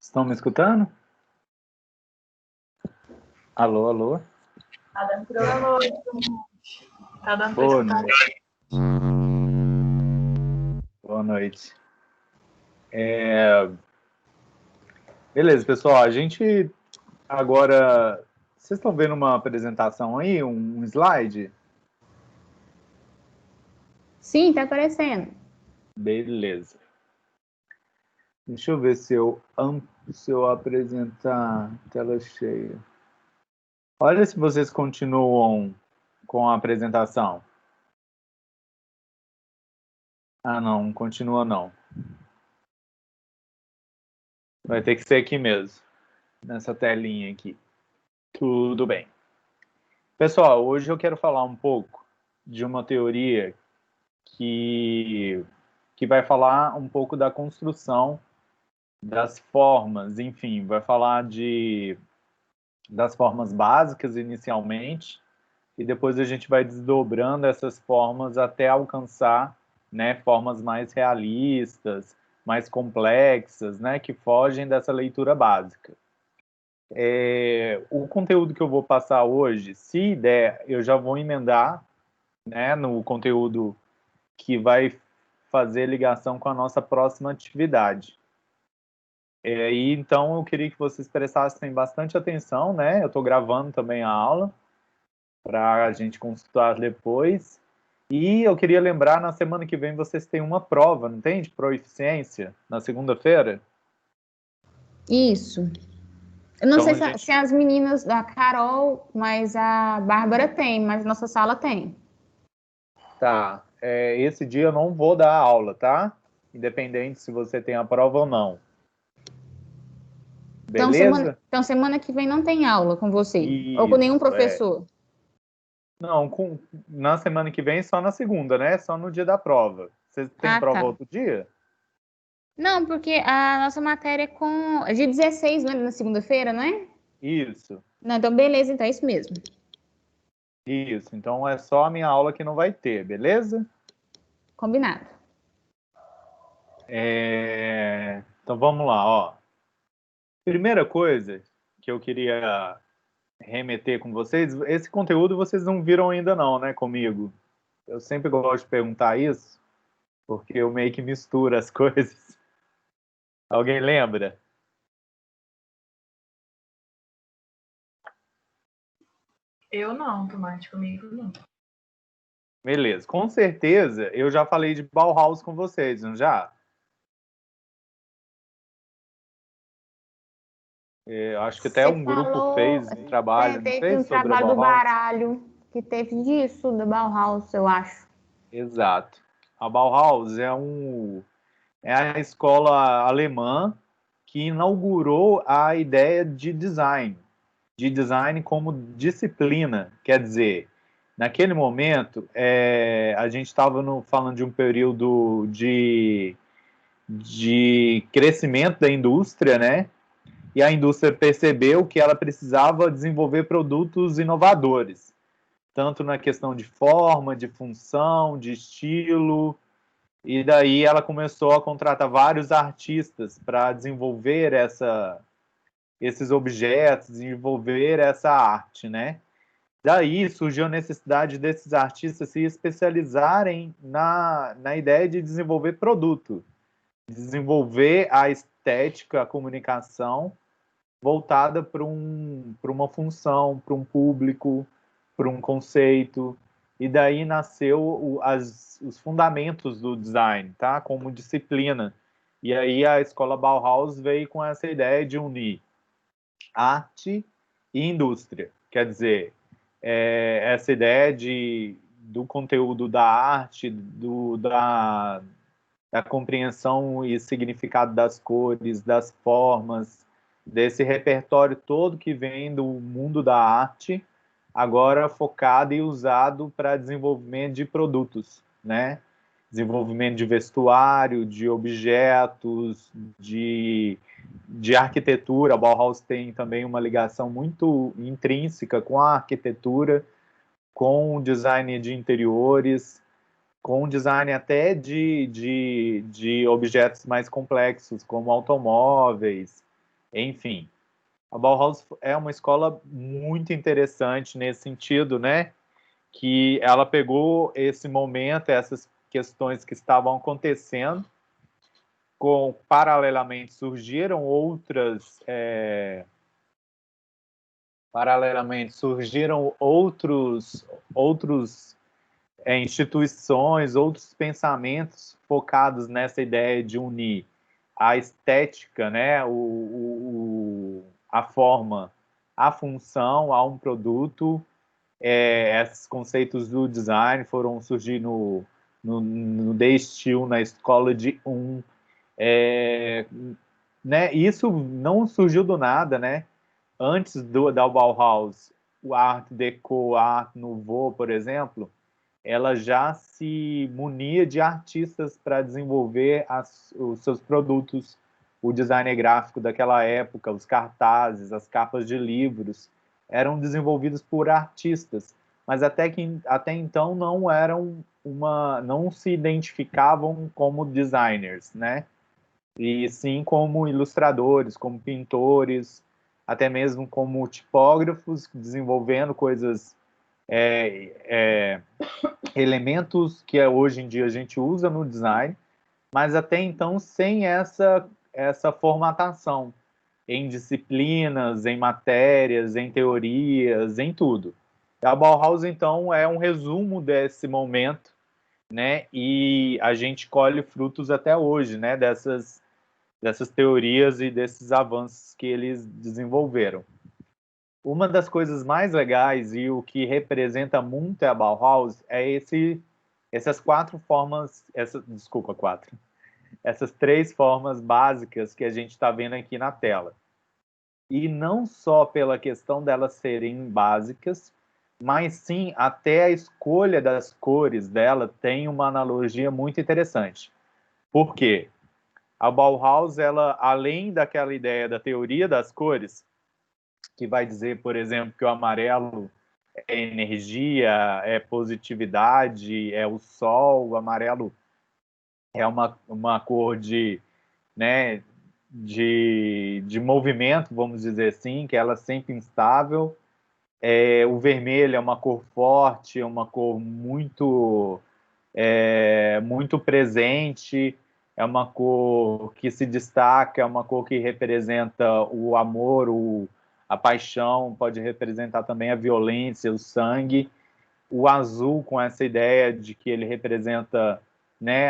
Estão me escutando? Alô, alô? Tá dando pra Tá dando pra Boa escutar. noite. Boa noite. Beleza, pessoal. A gente agora... Vocês estão vendo uma apresentação aí? Um slide? Sim, tá aparecendo. Beleza. Deixa eu ver se eu apresentar tela cheia. Olha se vocês continuam com a apresentação. Ah, não continua não. Vai ter que ser aqui mesmo, nessa telinha aqui. Tudo bem. Pessoal, hoje eu quero falar um pouco de uma teoria que vai falar um pouco da construção das formas, enfim, vai falar das formas básicas inicialmente, e depois a gente vai desdobrando essas formas até alcançar, né, formas mais realistas, mais complexas, né, que fogem dessa leitura básica. O conteúdo que eu vou passar hoje, se der, eu já vou emendar, né, no conteúdo que vai fazer ligação com a nossa próxima atividade. E então eu queria que vocês prestassem bastante atenção, né? Eu estou gravando também a aula para a gente consultar depois. E eu queria lembrar, na semana que vem vocês têm uma prova, não tem? De proficiência, na segunda-feira? Isso. Eu não Então, sei se as meninas da Carol, mas a Bárbara tem, mas nossa sala tem. Tá. Esse dia eu não vou dar aula, tá? Independente se você tem a prova ou não. Beleza? Então, semana que vem não tem aula com você? Ou com nenhum Isso, professor? Não, na semana que vem só na segunda, né? Só no dia da prova. Você tem prova Tá. outro dia? Não, porque a nossa matéria é de 16, não é? Na segunda-feira, não é? Isso. Não, então beleza, então é isso mesmo. Isso. Então é só a minha aula que não vai ter, beleza? Combinado. Então vamos lá, ó. Primeira coisa que eu queria remeter com vocês, esse conteúdo vocês não viram ainda não, né, comigo. Eu sempre gosto de perguntar isso, porque eu meio que misturo as coisas. Alguém lembra? Eu não, Tomate, comigo não. Beleza. Com certeza eu já falei de Bauhaus com vocês, não já? Acho que até Você um grupo falou, fez um trabalho, não teve um fez, sobre a trabalho do Bauhaus? baralho, que teve disso, do Bauhaus, eu acho. Exato. A Bauhaus é a escola alemã que inaugurou a ideia de design como disciplina. Quer dizer, naquele momento, a gente estava falando de um período de crescimento da indústria, né? E a indústria percebeu que ela precisava desenvolver produtos inovadores, tanto na questão de forma, de função, de estilo, e daí ela começou a contratar vários artistas para desenvolver esses objetos, desenvolver essa arte, né? Daí surgiu a necessidade desses artistas se especializarem na ideia de desenvolver produto, desenvolver a estética, a comunicação voltada para uma função, para um público, para um conceito. E daí nasceu os fundamentos do design, tá? Como disciplina. E aí a escola Bauhaus veio com essa ideia de unir arte e indústria. Quer dizer, essa ideia do conteúdo da arte, da compreensão e significado das cores, das formas, desse repertório todo que vem do mundo da arte, agora focado e usado para desenvolvimento de produtos, né? Desenvolvimento de vestuário, de objetos, de arquitetura. A Bauhaus tem também uma ligação muito intrínseca com a arquitetura, com o design de interiores, com design até de objetos mais complexos, como automóveis, Enfim, a Bauhaus é uma escola muito interessante nesse sentido, né? Que ela pegou esse momento, essas questões que estavam acontecendo, paralelamente surgiram outros instituições, outros pensamentos focados nessa ideia de unir a estética, né, a forma, a função a um produto. Esses conceitos do design foram surgir no The Steel, na escola de né? Isso não surgiu do nada, né? Antes da Bauhaus, o Art Deco, a Art Nouveau, por exemplo, ela já se munia de artistas para desenvolver os seus produtos, o design gráfico daquela época, os cartazes, as capas de livros, eram desenvolvidos por artistas, mas até então não se identificavam como designers, né? E sim como ilustradores, como pintores, até mesmo como tipógrafos, desenvolvendo coisas, elementos que hoje em dia a gente usa no design, mas até então sem essa formatação em disciplinas, em matérias, em teorias, em tudo. A Bauhaus, então, é um resumo desse momento, né? E a gente colhe frutos até hoje, né? Dessas teorias e desses avanços que eles desenvolveram. Uma das coisas mais legais e o que representa muito a Bauhaus é essas essas três formas básicas que a gente está vendo aqui na tela. E não só pela questão delas serem básicas, mas sim até a escolha das cores dela tem uma analogia muito interessante. Por quê? A Bauhaus, ela, além daquela ideia da teoria das cores, que vai dizer, por exemplo, que o amarelo é energia, é positividade, é o sol, o amarelo é uma cor né, de movimento, vamos dizer assim, que ela é sempre instável. O vermelho é uma cor forte, é uma cor muito presente, é uma cor que se destaca, é uma cor que representa o amor, a paixão, pode representar também a violência, o sangue. O azul, com essa ideia de que ele representa, né,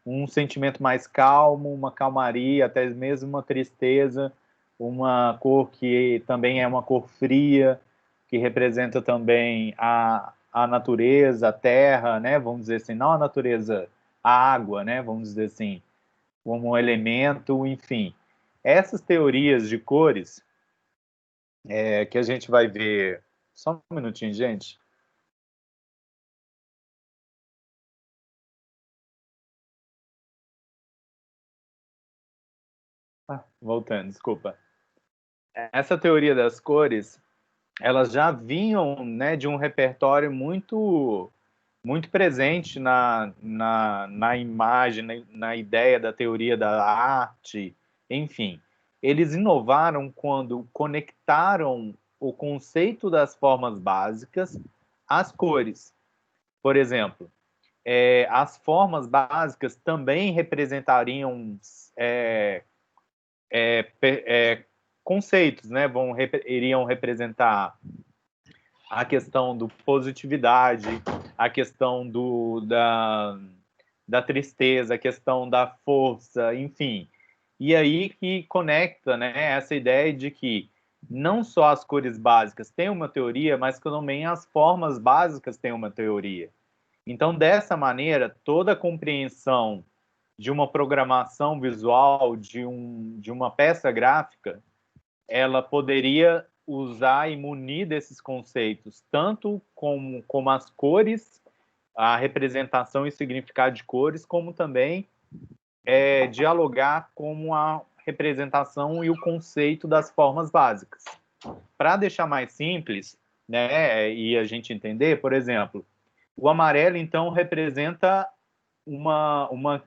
um sentimento mais calmo, uma calmaria, até mesmo uma tristeza, uma cor que também é uma cor fria, que representa também a natureza, a terra, né, vamos dizer assim, não a natureza, a água, né, vamos dizer assim, como um elemento, enfim. Essas teorias de cores que a gente vai ver... Só um minutinho, gente. Voltando, desculpa. Essa teoria das cores, elas já vinham, né, de um repertório muito presente na imagem, na ideia da teoria da arte, enfim. Eles inovaram quando conectaram o conceito das formas básicas às cores. Por exemplo, as formas básicas também representariam conceitos, né? Iriam representar a questão do positividade, a questão da tristeza, a questão da força, enfim. E aí que conecta, né, essa ideia de que não só as cores básicas têm uma teoria, mas que também as formas básicas têm uma teoria. Então, dessa maneira, toda a compreensão de uma programação visual, de uma peça gráfica, ela poderia usar e munir desses conceitos, tanto como as cores, a representação e significado de cores, como também dialogar com a representação e o conceito das formas básicas. Para deixar mais simples, né, e a gente entender, por exemplo, o amarelo, então, representa uma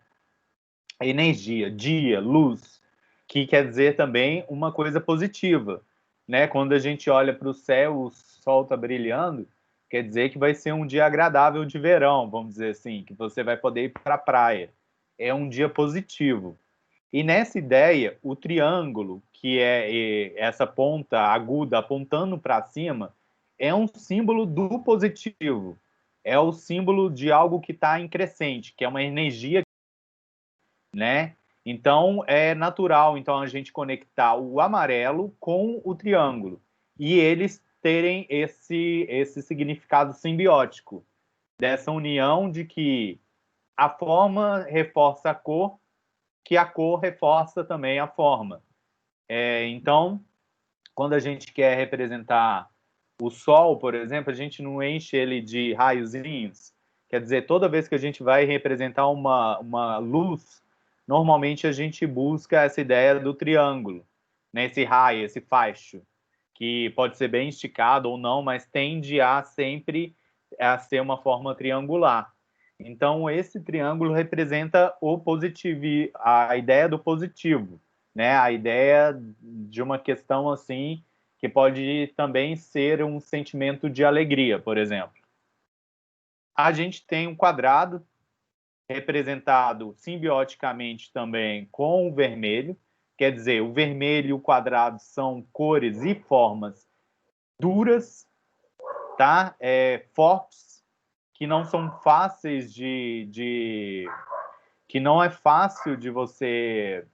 energia, dia, luz. que quer dizer também uma coisa positiva, né? Quando a gente olha para o céu, o sol está brilhando, quer dizer que vai ser um dia agradável de verão, vamos dizer assim, que você vai poder ir para a praia. É um dia positivo. E nessa ideia, o triângulo, que é essa ponta aguda apontando para cima, é um símbolo do positivo. É o símbolo de algo que está em crescente, que é uma energia, né? Então, é natural então a gente conectar o amarelo com o triângulo e eles terem esse significado simbiótico dessa união de que a forma reforça a cor, que a cor reforça também a forma. Então, quando a gente quer representar o Sol, por exemplo, a gente não enche ele de raiozinhos. Quer dizer, toda vez que a gente vai representar uma luz, normalmente a gente busca essa ideia do triângulo, né? Esse raio, esse facho, que pode ser bem esticado ou não, mas tende a sempre a ser uma forma triangular. Então, esse triângulo representa o positivo, a ideia do positivo, né? A ideia de uma questão assim que pode também ser um sentimento de alegria, por exemplo. A gente tem um quadrado representado simbioticamente também com o vermelho, quer dizer, o vermelho e o quadrado são cores e formas duras, tá? Fortes, que não são fáceis que não é fácil de você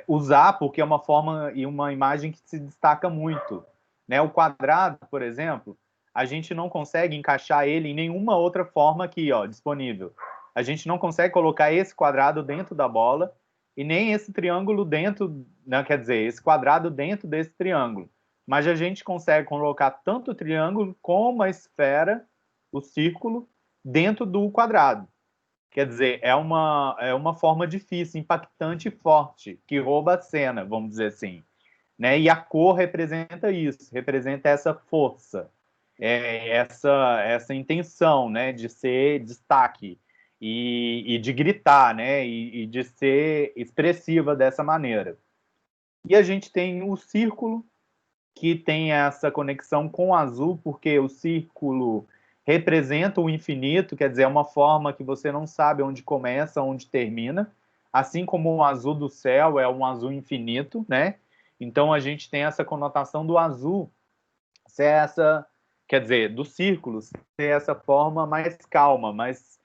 usar, porque é uma forma e uma imagem que se destaca muito, né? O quadrado, por exemplo, a gente não consegue encaixar ele em nenhuma outra forma aqui, ó, disponível. A gente não consegue colocar esse quadrado dentro da bola e nem esse triângulo dentro, não, quer dizer, esse quadrado dentro desse triângulo. Mas a gente consegue colocar tanto o triângulo como a esfera, o círculo, dentro do quadrado. Quer dizer, é uma forma difícil, impactante e forte, que rouba a cena, vamos dizer assim. Né? E a cor representa isso, representa essa força, essa intenção, né, de ser destaque e de gritar, né, e de ser expressiva dessa maneira. E a gente tem o círculo, que tem essa conexão com o azul, porque o círculo representa o infinito, quer dizer, é uma forma que você não sabe onde começa, onde termina, assim como o azul do céu é um azul infinito, né? Então a gente tem essa conotação do azul ser essa, quer dizer, do círculo ser essa forma mais calma, mais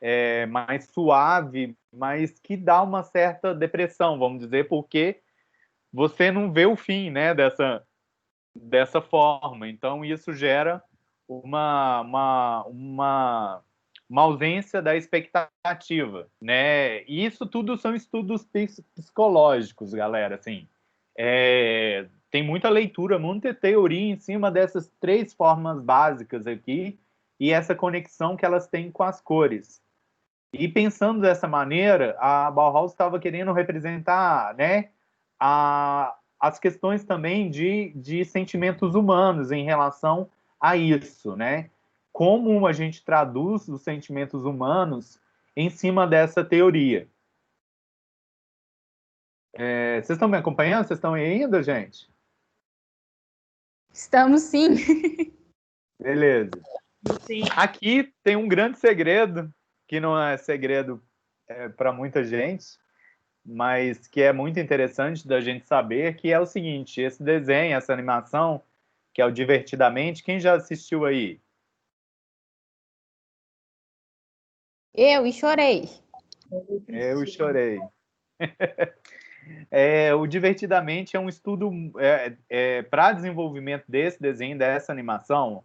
suave, mas que dá uma certa depressão, vamos dizer, porque você não vê o fim, né, dessa forma. Então, isso gera uma ausência da expectativa, né? E isso tudo são estudos psicológicos, galera, assim. Tem muita leitura, muita teoria em cima dessas três formas básicas aqui e essa conexão que elas têm com as cores. E pensando dessa maneira, a Bauhaus estava querendo representar, né, as questões também de sentimentos humanos em relação a isso, né? Como a gente traduz os sentimentos humanos em cima dessa teoria. Vocês estão me acompanhando? Vocês estão aí ainda, gente? Estamos sim. Beleza. Sim. Aqui tem um grande segredo, que não é segredo para muita gente, mas que é muito interessante da gente saber, que é o seguinte, esse desenho, essa animação, que é o Divertidamente, quem já assistiu aí? Eu e chorei. Eu chorei. O Divertidamente é um estudo para desenvolvimento desse desenho, dessa animação.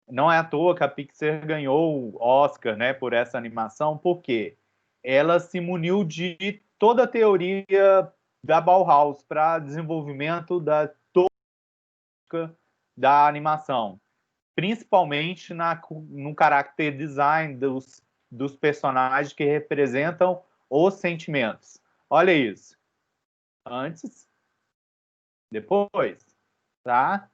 Não é à toa que a Pixar ganhou o Oscar, né, por essa animação, porque ela se muniu de toda a teoria da Bauhaus para desenvolvimento da animação, principalmente no character design dos personagens que representam os sentimentos. Olha isso. Antes, depois, tá?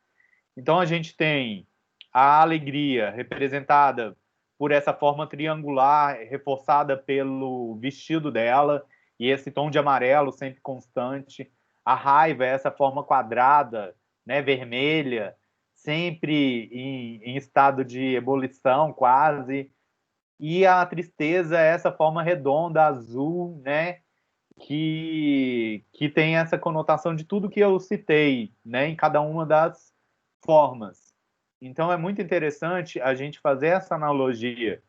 Então a gente tem a alegria representada por essa forma triangular, reforçada pelo vestido dela e esse tom de amarelo sempre constante. A raiva é essa forma quadrada, né, vermelha, sempre em estado de ebulição quase. E a tristeza é essa forma redonda, azul, né, que tem essa conotação de tudo que eu citei, né, em cada uma das formas. Então é muito interessante a gente fazer essa analogia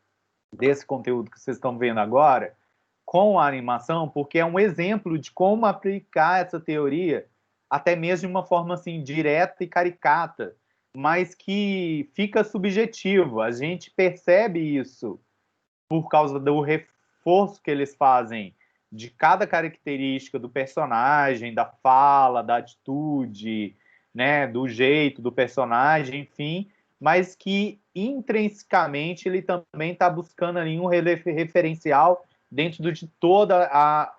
desse conteúdo que vocês estão vendo agora com a animação, porque é um exemplo de como aplicar essa teoria até mesmo de uma forma assim direta e caricata, mas que fica subjetivo. A gente percebe isso por causa do reforço que eles fazem de cada característica do personagem, da fala, da atitude, né, do jeito do personagem, enfim, mas que intrinsecamente ele também está buscando ali um referencial dentro de todo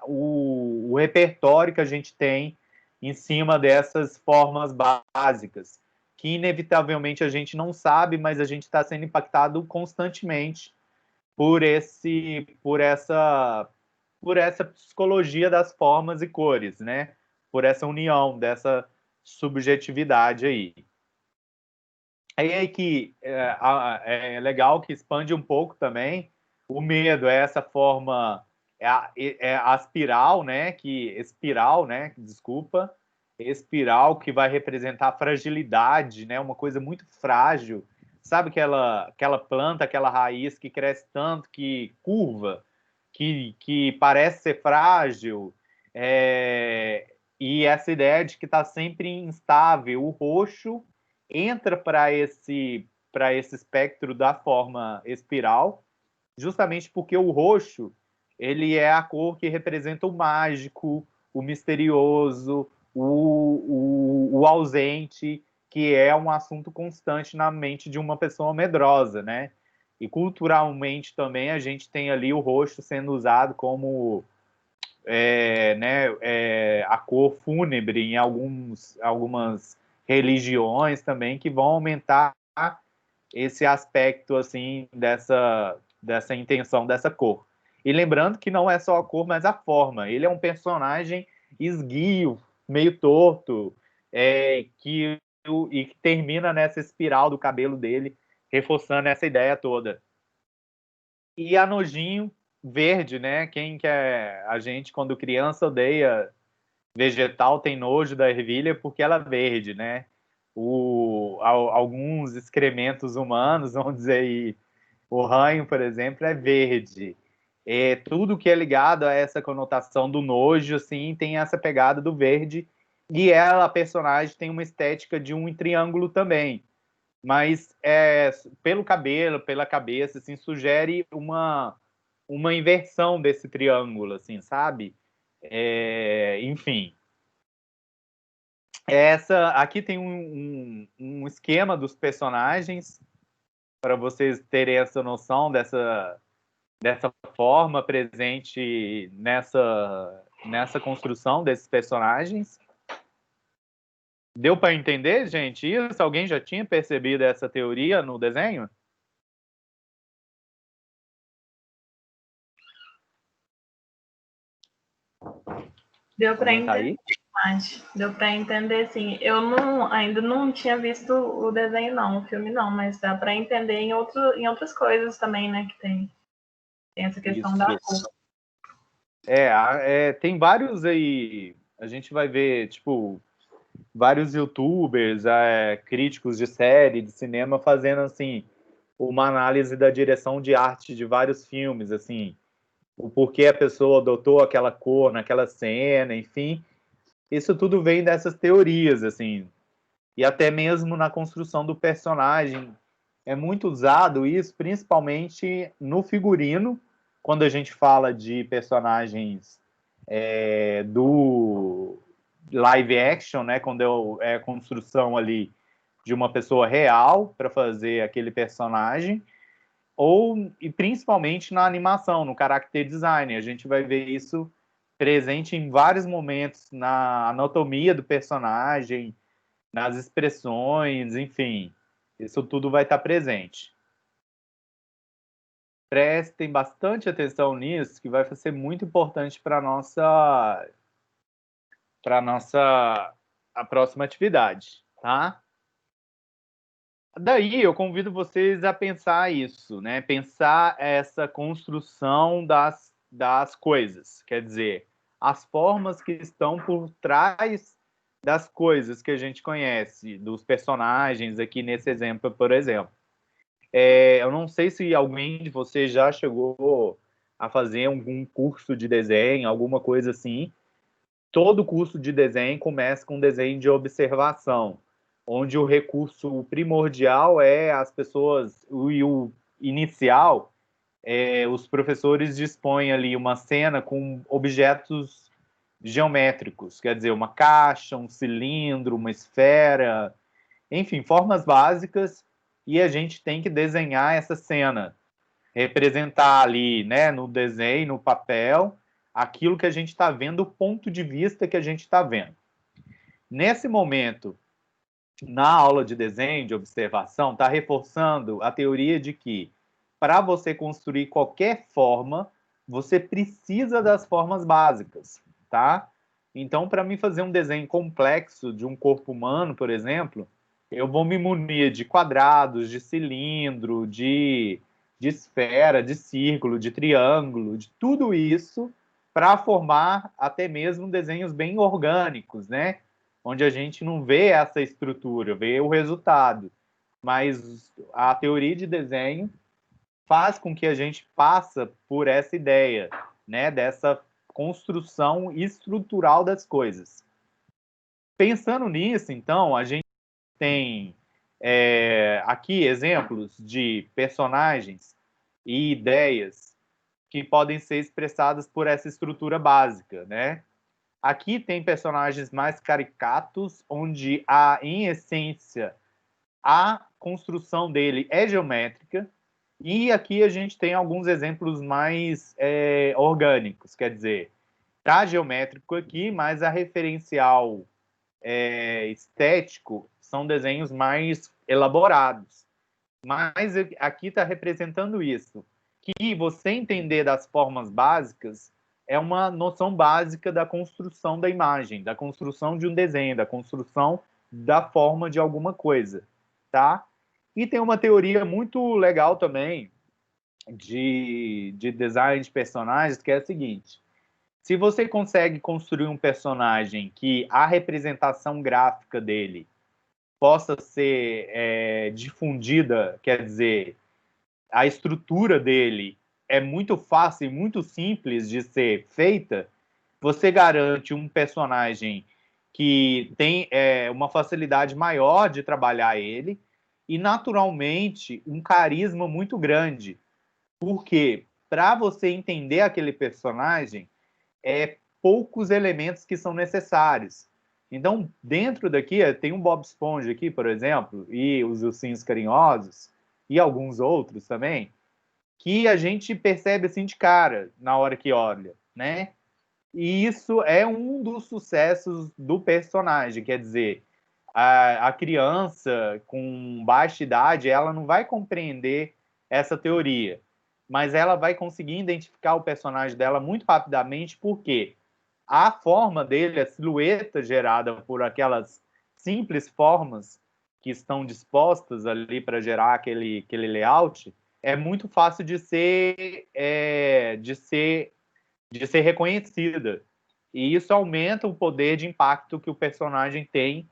o repertório que a gente tem em cima dessas formas básicas, que inevitavelmente a gente não sabe, mas a gente está sendo impactado constantemente por essa psicologia das formas e cores, né? Por essa união dessa subjetividade aí. Aí é que é legal que expande um pouco também o medo, é essa forma, é a espiral, né? Desculpa, espiral que vai representar a fragilidade, né? Uma coisa muito frágil. Sabe aquela planta, aquela raiz que cresce tanto, que curva, que parece ser frágil, e essa ideia de que está sempre instável. O roxo entra para esse espectro da forma espiral, justamente porque o roxo ele é a cor que representa o mágico, o misterioso, o ausente, que é um assunto constante na mente de uma pessoa medrosa, né? E culturalmente também a gente tem ali o roxo sendo usado como a cor fúnebre em algumas religiões também, que vão aumentar esse aspecto assim dessa intenção dessa cor. E lembrando que não é só a cor, mas a forma. Ele é um personagem esguio, meio torto, que termina nessa espiral do cabelo dele, reforçando essa ideia toda. E a nojinho verde, né? Quem quer a gente quando criança odeia vegetal, tem nojo da ervilha porque ela é verde, né? Alguns excrementos humanos, vamos dizer aí, o ranho, por exemplo, é verde. Tudo que é ligado a essa conotação do nojo, assim, tem essa pegada do verde. E ela, a personagem, tem uma estética de um triângulo também. Mas pelo cabelo, pela cabeça, assim, sugere uma inversão desse triângulo, assim, sabe? Enfim. Aqui tem um esquema dos personagens para vocês terem essa noção dessa forma presente nessa construção desses personagens. Deu para entender, gente? Isso? Alguém já tinha percebido essa teoria no desenho? Deu para Alguém tá aí? entender, deu para entender, sim. Eu ainda não tinha visto o desenho, não, o filme não, mas dá para entender em outras coisas também, né? Que tem essa questão Isso. da cor. Tem vários aí. A gente vai ver, tipo, vários YouTubers, críticos de série, de cinema, fazendo assim uma análise da direção de arte de vários filmes, assim, o porquê a pessoa adotou aquela cor naquela cena, enfim. Isso tudo vem dessas teorias, assim, e até mesmo na construção do personagem. É muito usado isso, principalmente no figurino, quando a gente fala de personagens do live action, né? Quando é a construção ali de uma pessoa real para fazer aquele personagem, e principalmente na animação, no character design. A gente vai ver isso presente em vários momentos na anatomia do personagem, nas expressões, enfim, isso tudo vai estar presente. prestem bastante atenção nisso, que vai ser muito importante para a a próxima atividade, tá? Daí eu convido vocês a pensar isso, né? Pensar essa construção das coisas, quer dizer, as formas que estão por trás das coisas que a gente conhece, dos personagens aqui nesse exemplo, por exemplo. Eu não sei se alguém de vocês já chegou a fazer algum curso de desenho, alguma coisa assim. Todo curso de desenho começa com um desenho de observação, onde o recurso primordial é as pessoas, o inicial, os professores dispõem ali uma cena com objetos geométricos, quer dizer, uma caixa, um cilindro, uma esfera, enfim, formas básicas, e a gente tem que desenhar essa cena, representar ali, né, no desenho, no papel, aquilo que a gente está vendo, o ponto de vista que a gente está vendo. Nesse momento, na aula de desenho, de observação, está reforçando a teoria de que, para você construir qualquer forma, você precisa das formas básicas, tá? Então, para mim fazer um desenho complexo de um corpo humano, por exemplo, eu vou me munir de quadrados, de cilindro, de esfera, de círculo, de triângulo, de tudo isso para formar até mesmo desenhos bem orgânicos, né? Onde a gente não vê essa estrutura, vê o resultado. Mas a teoria de desenho faz com que a gente passa por essa ideia, né? Dessa construção estrutural das coisas. Pensando nisso, então, a gente tem aqui exemplos de personagens e ideias que podem ser expressadas por essa estrutura básica, né? Aqui tem personagens mais caricatos, onde em essência, a construção dele é geométrica, e aqui a gente tem alguns exemplos mais orgânicos, quer dizer, tá geométrico aqui, mas a referencial estético são desenhos mais elaborados. Mas aqui está representando isso, que você entender das formas básicas é uma noção básica da construção da imagem, da construção de um desenho, da construção da forma de alguma coisa, tá? E tem uma teoria muito legal também de design de personagens, que é a seguinte: se você consegue construir um personagem que a representação gráfica dele possa ser difundida, quer dizer, a estrutura dele é muito fácil e muito simples de ser feita, você garante um personagem que tem uma facilidade maior de trabalhar ele e, naturalmente, um carisma muito grande. Porque, para você entender aquele personagem, poucos elementos que são necessários. Então, dentro daqui, tem um Bob Esponja aqui, por exemplo, e os Ursinhos Carinhosos, e alguns outros também, que a gente percebe assim de cara, na hora que olha, né? E isso é um dos sucessos do personagem, quer dizer, a criança com baixa idade, ela não vai compreender essa teoria, mas ela vai conseguir identificar o personagem dela muito rapidamente, porque a forma dele, a silhueta gerada por aquelas simples formas que estão dispostas ali para gerar aquele layout, é muito fácil de ser reconhecida. E isso aumenta o poder de impacto que o personagem tem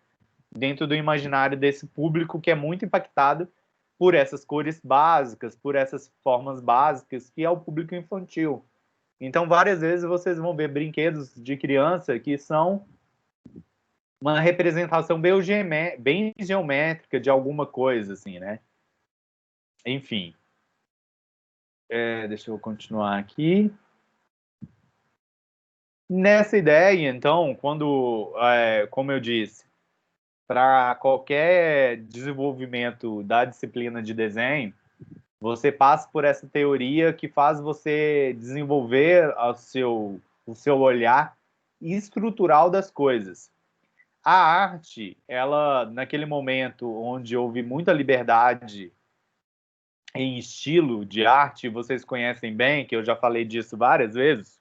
dentro do imaginário desse público, que é muito impactado por essas cores básicas, por essas formas básicas, que é o público infantil. Então, várias vezes vocês vão ver brinquedos de criança que são uma representação bem geométrica de alguma coisa, assim, né? Enfim. Deixa eu continuar aqui. Nessa ideia, então, como eu disse, para qualquer desenvolvimento da disciplina de desenho, você passa por essa teoria que faz você desenvolver o seu olhar estrutural das coisas. A arte, ela, naquele momento onde houve muita liberdade em estilo de arte, vocês conhecem bem, que eu já falei disso várias vezes,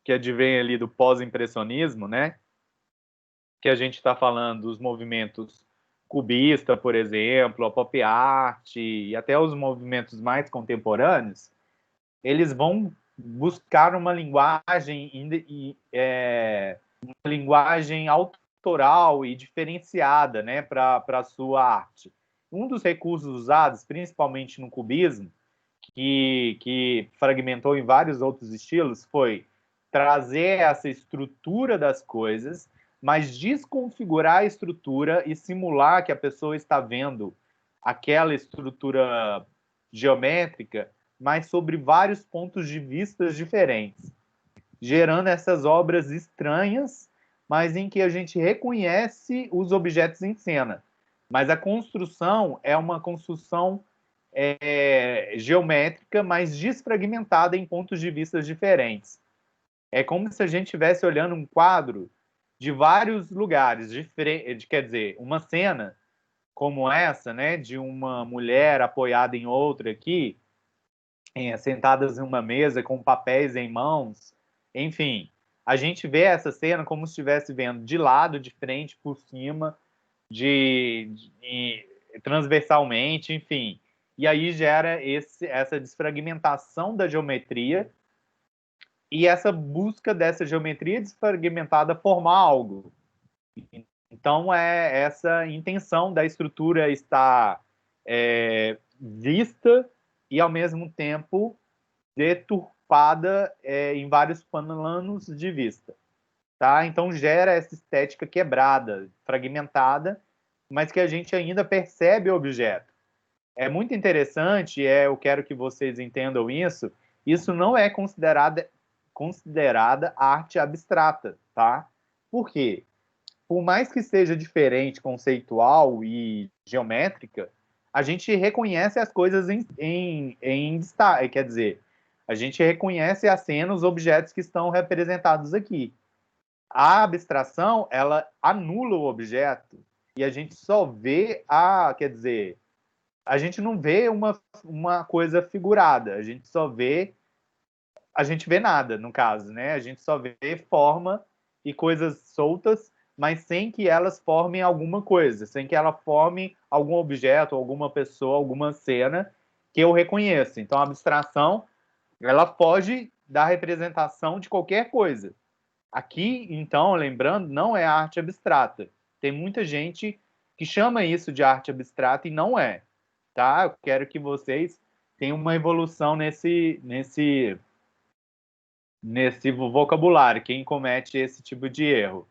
que advém ali do pós-impressionismo, né? Que a gente está falando dos movimentos cubista, por exemplo, a pop art e até os movimentos mais contemporâneos, eles vão buscar uma linguagem, uma linguagem autoral e diferenciada, né, para a sua arte. Um dos recursos usados, principalmente no cubismo, que fragmentou em vários outros estilos, foi trazer essa estrutura das coisas, mas desconfigurar a estrutura e simular que a pessoa está vendo aquela estrutura geométrica, mas sobre vários pontos de vista diferentes, gerando essas obras estranhas, mas em que a gente reconhece os objetos em cena. Mas a construção é uma construção geométrica, mas desfragmentada em pontos de vista diferentes. É como se a gente estivesse olhando um quadro de vários lugares, quer dizer, uma cena como essa, né, de uma mulher apoiada em outra aqui, sentadas em uma mesa com papéis em mãos, enfim, a gente vê essa cena como se estivesse vendo de lado, de frente, por cima, transversalmente, enfim. E aí gera essa desfragmentação da geometria e essa busca dessa geometria desfragmentada formar algo. Então, é essa intenção da estrutura estar vista e, ao mesmo tempo, deturpada em vários planos de vista. Tá? Então, gera essa estética quebrada, fragmentada, mas que a gente ainda percebe o objeto. É muito interessante, eu quero que vocês entendam isso não é considerada arte abstrata, tá? Por quê? Por mais que seja diferente, conceitual e geométrica, a gente reconhece as coisas em destaque, quer dizer, a gente reconhece a cena, os objetos que estão representados aqui. A abstração, ela anula o objeto e a gente só vê quer dizer, a gente não vê uma coisa figurada, a gente vê nada, no caso, né? A gente só vê forma e coisas soltas, mas sem que elas formem alguma coisa, sem que ela forme algum objeto, alguma pessoa, alguma cena que eu reconheça. Então, a abstração, ela foge da representação de qualquer coisa. Aqui, então, lembrando, não é arte abstrata. Tem muita gente que chama isso de arte abstrata e não é, tá? Eu quero que vocês tenham uma evolução nesse vocabulário, quem comete esse tipo de erro.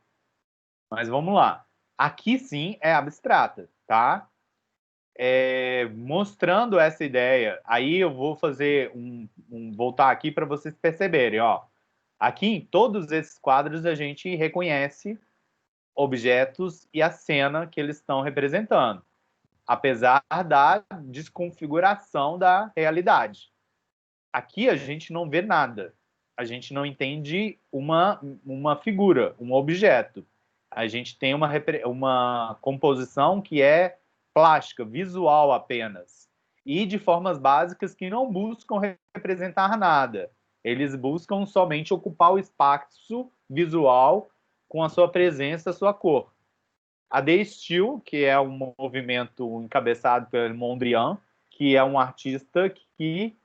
Mas vamos lá. Aqui sim é abstrata, tá? Mostrando essa ideia, aí eu vou fazer voltar aqui para vocês perceberem, ó. Aqui em todos esses quadros a gente reconhece objetos e a cena que eles estão representando, apesar da desconfiguração da realidade. Aqui a gente não vê nada, a gente não entende uma figura, um objeto. A gente tem uma composição que é plástica, visual apenas, e de formas básicas que não buscam representar nada. Eles buscam somente ocupar o espaço visual com a sua presença, a sua cor. A The Still, que é um movimento encabeçado pelo Mondrian, que é um artista que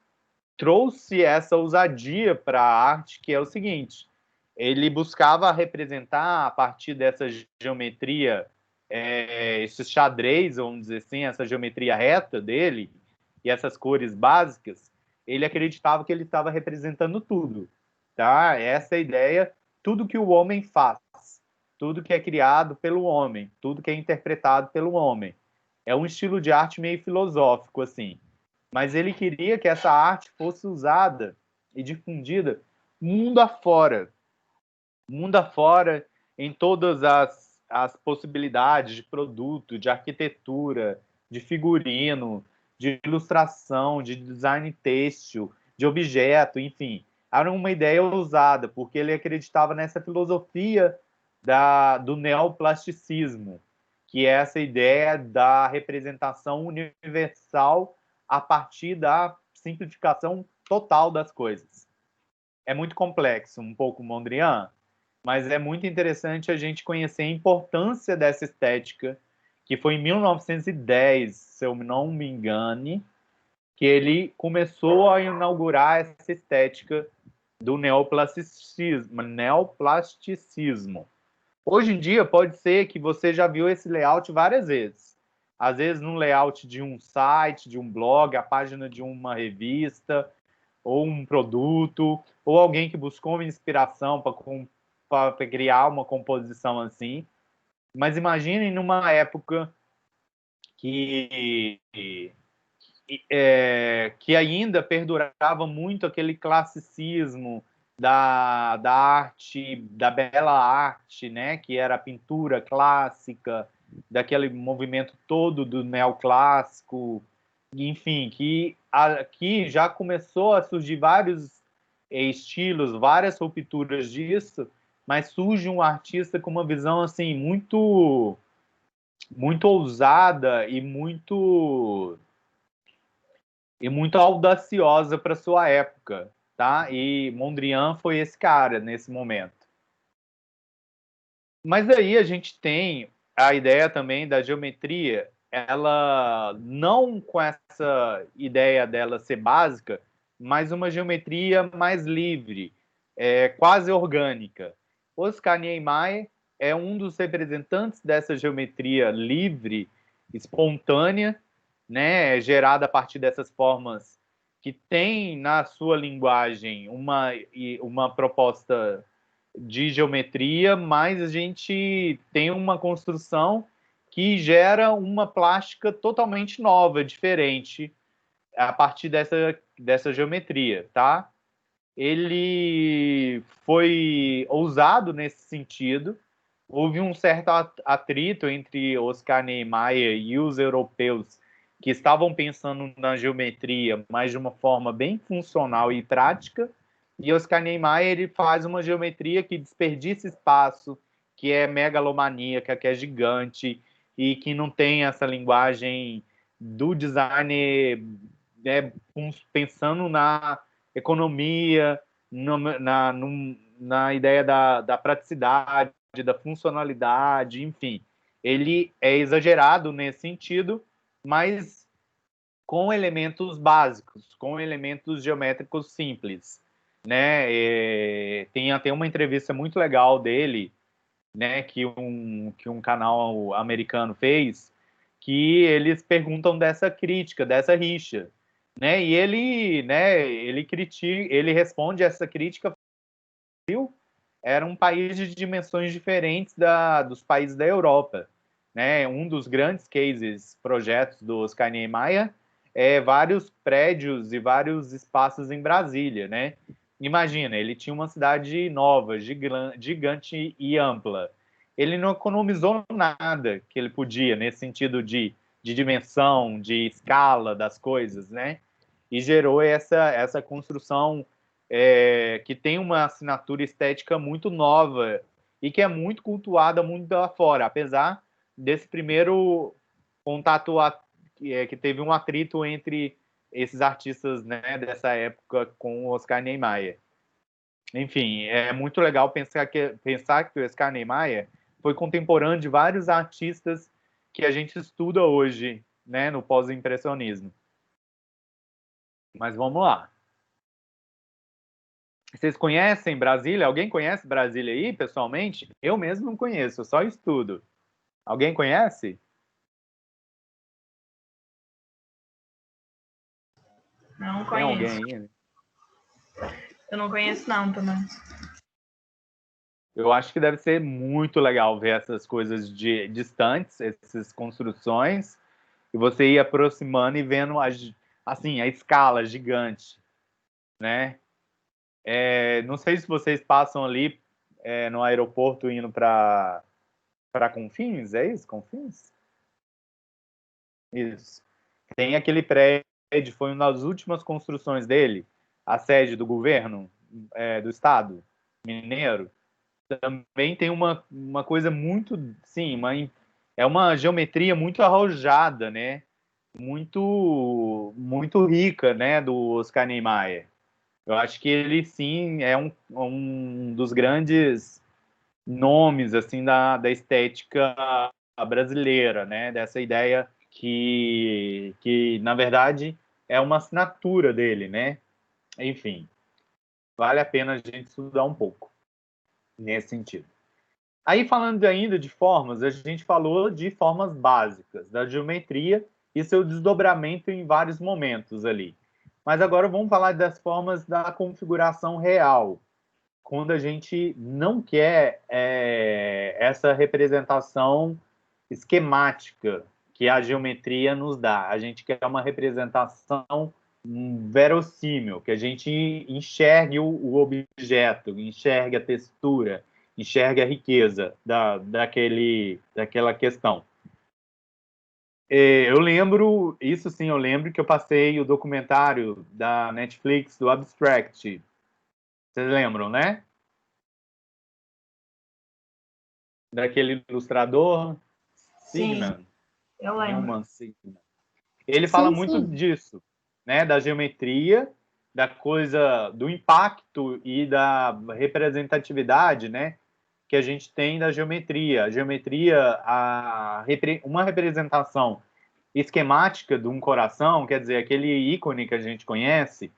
trouxe essa ousadia para a arte, que é o seguinte: ele buscava representar a partir dessa geometria, esse xadrez, vamos dizer assim, essa geometria reta dele e essas cores básicas. Ele acreditava que ele estava representando tudo, tá? Essa é a ideia, tudo que o homem faz, tudo que é criado pelo homem, tudo que é interpretado pelo homem. É um estilo de arte meio filosófico, assim. Mas ele queria que essa arte fosse usada e difundida mundo afora, em todas as possibilidades de produto, de arquitetura, de figurino, de ilustração, de design têxtil, de objeto, enfim. Era uma ideia ousada, porque ele acreditava nessa filosofia do neoplasticismo, que é essa ideia da representação universal a partir da simplificação total das coisas. É muito complexo, um pouco Mondrian, mas é muito interessante a gente conhecer a importância dessa estética, que foi em 1910, se eu não me engane, que ele começou a inaugurar essa estética do neoplasticismo. Hoje em dia, pode ser que você já viu esse layout várias vezes. Às vezes, no layout de um site, de um blog, a página de uma revista, ou um produto, ou alguém que buscou uma inspiração para criar uma composição assim. Mas imaginem numa época que que ainda perdurava muito aquele classicismo da arte, da bela arte, né? Que era a pintura clássica, daquele movimento todo do neoclássico, enfim, que aqui já começou a surgir vários estilos, várias rupturas disso, mas surge um artista com uma visão assim muito ousada e muito audaciosa para sua época, tá? E Mondrian foi esse cara nesse momento. Mas aí a gente tem a ideia também da geometria, ela não com essa ideia dela ser básica, mas uma geometria mais livre, quase orgânica. Oscar Niemeyer é um dos representantes dessa geometria livre, espontânea, né, gerada a partir dessas formas que tem na sua linguagem uma proposta de geometria, mas a gente tem uma construção que gera uma plástica totalmente nova, diferente, a partir dessa geometria, tá? Ele foi ousado nesse sentido. Houve um certo atrito entre Oscar Niemeyer e os europeus que estavam pensando na geometria, mas de uma forma bem funcional e prática. E Oscar Niemeyer ele faz uma geometria que desperdiça espaço, que é megalomaníaca, que é gigante e que não tem essa linguagem do design, né, pensando na economia, na ideia da praticidade, da funcionalidade, enfim. Ele é exagerado nesse sentido, mas com elementos básicos, com elementos geométricos simples, né? Tem até uma entrevista muito legal dele, né, que um canal americano fez, que eles perguntam dessa crítica, dessa rixa, né? E ele responde essa crítica. Era um país de dimensões diferentes dos países da Europa, né? Um dos grandes projetos do Oscar Niemeyer é vários prédios e vários espaços em Brasília, né? Imagina, ele tinha uma cidade nova, gigante e ampla. Ele não economizou nada que ele podia nesse sentido de dimensão, de escala das coisas, né? E gerou essa construção que tem uma assinatura estética muito nova e que é muito cultuada muito lá fora, apesar desse primeiro contato que teve um atrito entre esses artistas, né, dessa época com o Oscar Niemeyer. Enfim, é muito legal pensar que o Oscar Niemeyer foi contemporâneo de vários artistas que a gente estuda hoje, né, no pós-impressionismo. Mas vamos lá. Vocês conhecem Brasília? Alguém conhece Brasília aí, pessoalmente? Eu mesmo não conheço, eu só estudo. Alguém conhece? Não Tem alguém conheço. aí? Eu não conheço, não, também. Eu acho que deve ser muito legal ver essas coisas distantes, essas construções, e você ir aproximando e vendo assim, a escala gigante, né? Não sei se vocês passam ali no aeroporto indo para Confins, é isso? Confins? Isso. Tem aquele prédio, foi uma das últimas construções dele, a sede do governo do estado mineiro. Também tem uma coisa muito, sim, é uma geometria muito arrojada, né? muito rica, né, do Oscar Niemeyer. Eu acho que ele, sim, é um dos grandes nomes, assim, da estética brasileira, né, dessa ideia que, na verdade, é uma assinatura dele, né? Enfim, vale a pena a gente estudar um pouco nesse sentido. Aí, falando ainda de formas, a gente falou de formas básicas da geometria e seu desdobramento em vários momentos ali. Mas agora vamos falar das formas da configuração real, quando a gente não quer essa representação esquemática que a geometria nos dá. A gente quer uma representação verossímil, que a gente enxergue o objeto, enxergue a textura, enxergue a riqueza daquela questão. Eu lembro, isso sim, eu lembro que eu passei o documentário da Netflix do Abstract. Vocês lembram, né? Daquele ilustrador, Sim, Signan, eu lembro. Newman Signan. Ele fala Sim, muito sim. disso, né? Da geometria, da coisa, do impacto e da representatividade, né? Que a gente tem da geometria. A geometria, uma representação esquemática de um coração, quer dizer, aquele ícone que a gente conhece,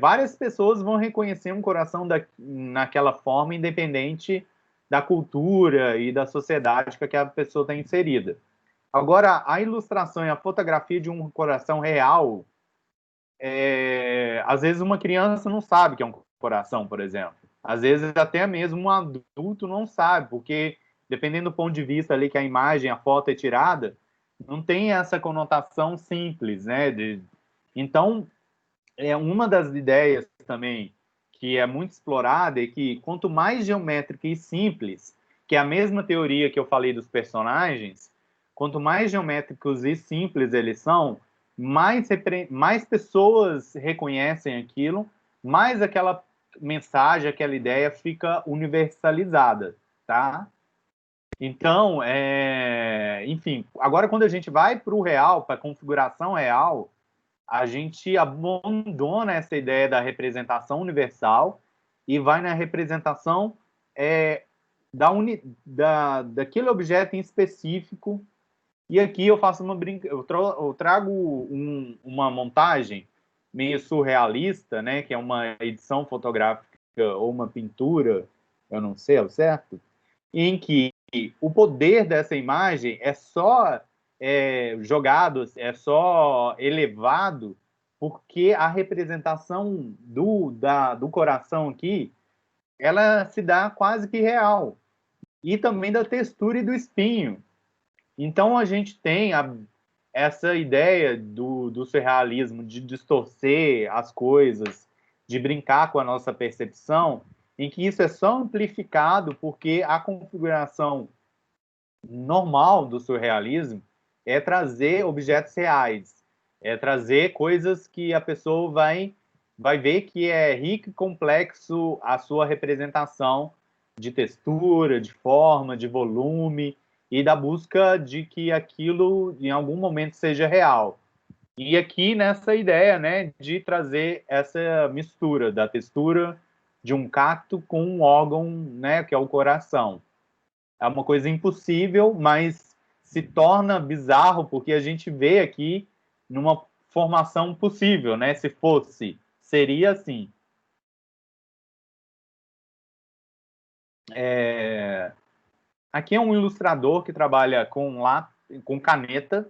várias pessoas vão reconhecer um coração naquela forma, independente da cultura e da sociedade que aquela pessoa está inserida. Agora, a ilustração e a fotografia de um coração real, às vezes uma criança não sabe que é um coração, por exemplo. Às vezes até mesmo um adulto não sabe, porque dependendo do ponto de vista ali que a imagem, a foto é tirada, não tem essa conotação simples, né? Então, uma das ideias também que é muito explorada é que quanto mais geométrica e simples, que é a mesma teoria que eu falei dos personagens, quanto mais geométricos e simples eles são, mais pessoas reconhecem aquilo, mais aquela mensagem, aquela ideia fica universalizada, tá? Então, enfim, agora quando a gente vai para o real, para a configuração real, a gente abandona essa ideia da representação universal e vai na representação daquele objeto em específico. E aqui eu faço eu trago uma montagem meio surrealista, né, que é uma edição fotográfica ou uma pintura, eu não sei ao certo, em que o poder dessa imagem é só jogado, é só elevado, porque a representação do coração aqui, ela se dá quase que real. E também da textura e do espinho. Então a gente tem essa ideia do surrealismo, de distorcer as coisas, de brincar com a nossa percepção, em que isso é só amplificado porque a configuração normal do surrealismo é trazer objetos reais, é trazer coisas que a pessoa vai ver que é rico e complexo a sua representação de textura, de forma, de volume e da busca de que aquilo em algum momento seja real. E aqui nessa ideia, né, de trazer essa mistura da textura de um cacto com um órgão, né, que é o coração. É uma coisa impossível, mas se torna bizarro porque a gente vê aqui numa formação possível, né? Se fosse, seria assim. Aqui é um ilustrador que trabalha com caneta,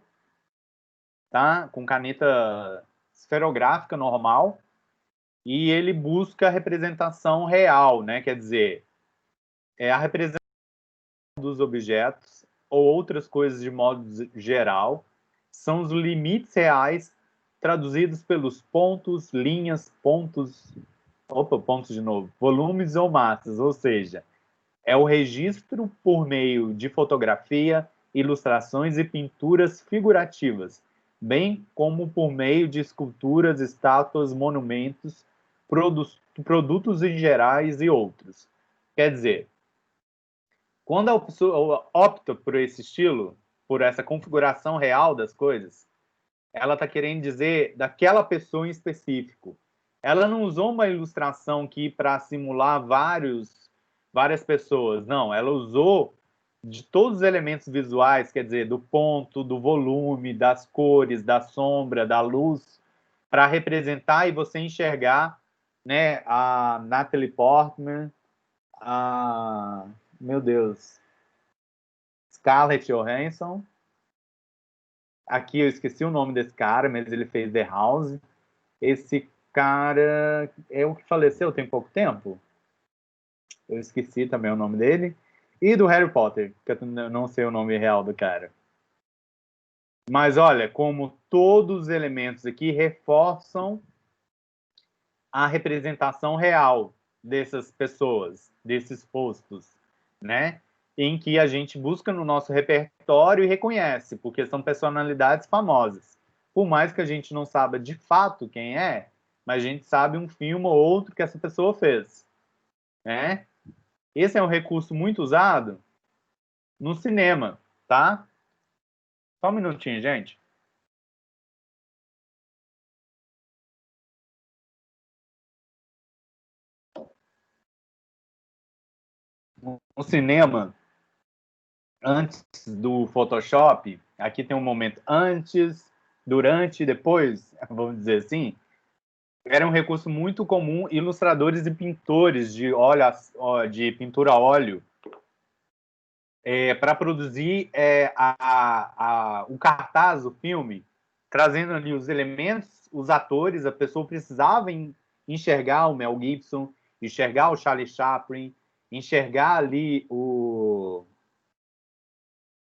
tá? Com caneta esferográfica normal, e ele busca a representação real, né? Quer dizer, a representação dos objetos ou outras coisas de modo geral são os limites reais traduzidos pelos pontos, linhas, pontos de novo, volumes ou massas, ou seja, é o registro por meio de fotografia, ilustrações e pinturas figurativas, bem como por meio de esculturas, estátuas, monumentos, produtos em gerais e outros. Quer dizer, quando a pessoa opta por esse estilo, por essa configuração real das coisas, ela está querendo dizer daquela pessoa em específico. Ela não usou uma ilustração aqui para simular várias pessoas. Não, ela usou de todos os elementos visuais, quer dizer, do ponto, do volume, das cores, da sombra, da luz, para representar e você enxergar, né, a Natalie Portman, a, meu Deus, Scarlett Johansson. Aqui eu esqueci o nome desse cara, mas ele fez The House. Esse cara é o que faleceu tem pouco tempo. Eu esqueci também o nome dele. E do Harry Potter, que eu não sei o nome real do cara. Mas olha, como todos os elementos aqui reforçam a representação real dessas pessoas, desses rostos, né? Em que a gente busca no nosso repertório e reconhece, porque são personalidades famosas. Por mais que a gente não saiba de fato quem é, mas a gente sabe um filme ou outro que essa pessoa fez, né? Esse é um recurso muito usado no cinema, tá? Só um minutinho, gente. No cinema, antes do Photoshop, aqui tem um momento antes, durante e depois, vamos dizer assim, era um recurso muito comum ilustradores e pintores de óleo, de pintura a óleo para produzir o cartaz do filme, trazendo ali os elementos, os atores, a pessoa precisava enxergar o Mel Gibson, enxergar o Charlie Chaplin, enxergar ali o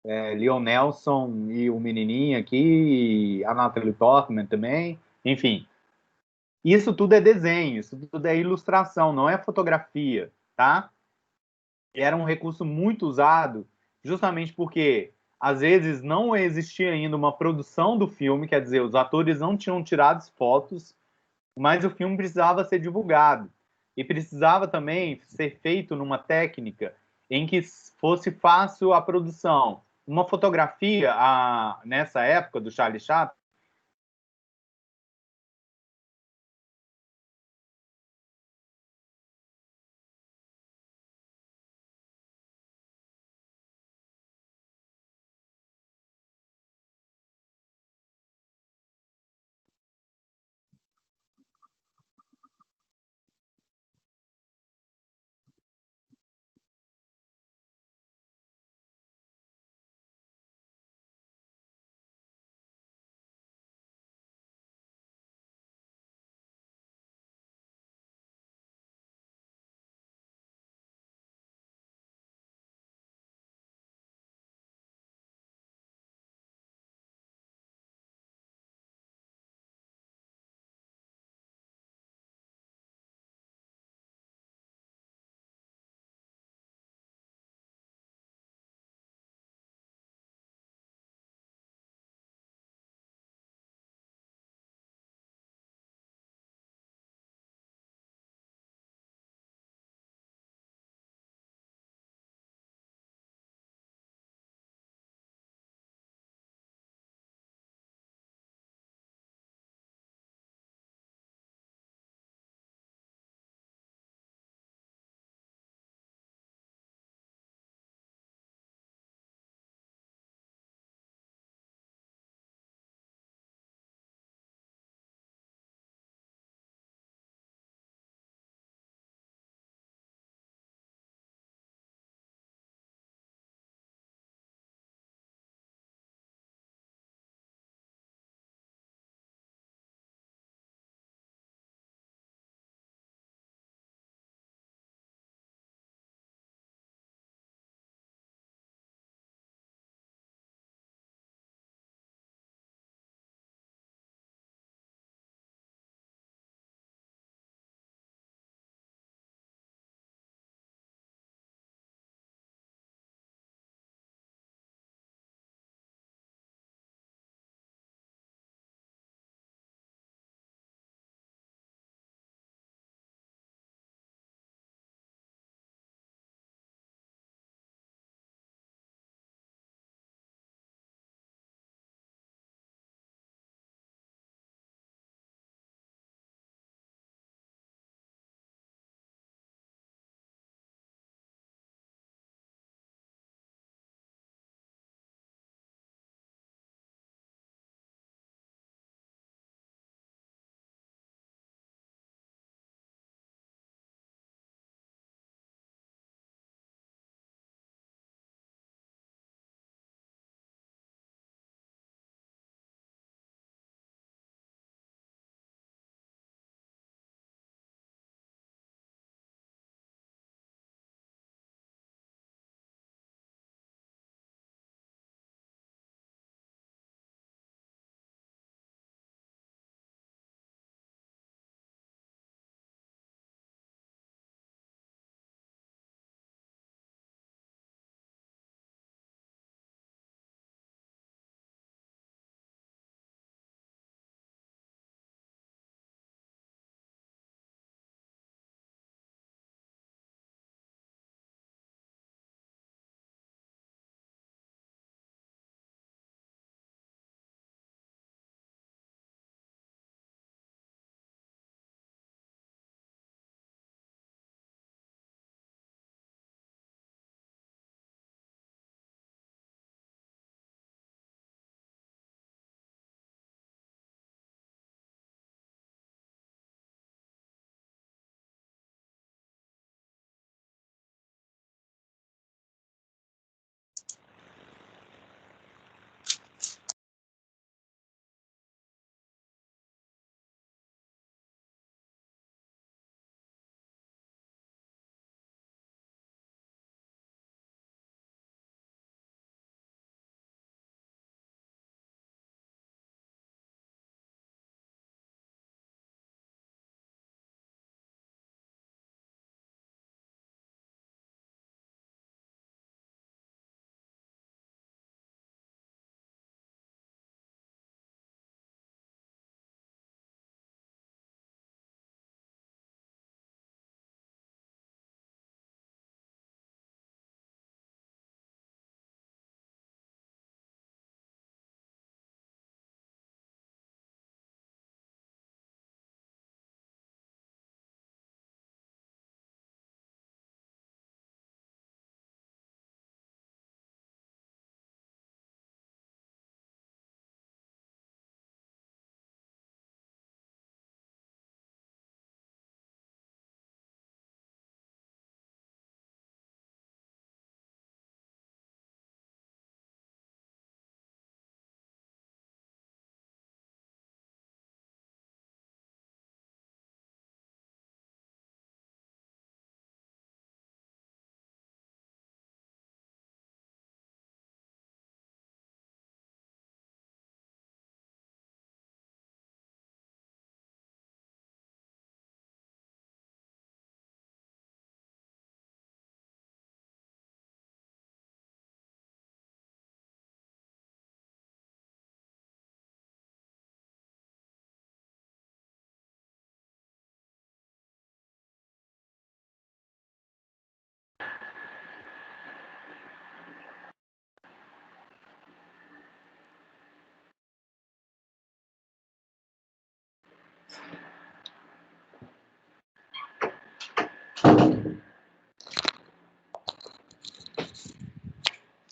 Leon Nelson e o menininho aqui, a Natalie Portman também, enfim. Isso tudo é desenho, isso tudo é ilustração, não é fotografia, tá? Era um recurso muito usado justamente porque às vezes não existia ainda uma produção do filme, quer dizer, os atores não tinham tirado fotos, mas o filme precisava ser divulgado e precisava também ser feito numa técnica em que fosse fácil a produção. Uma fotografia, nessa época do Charlie Chaplin,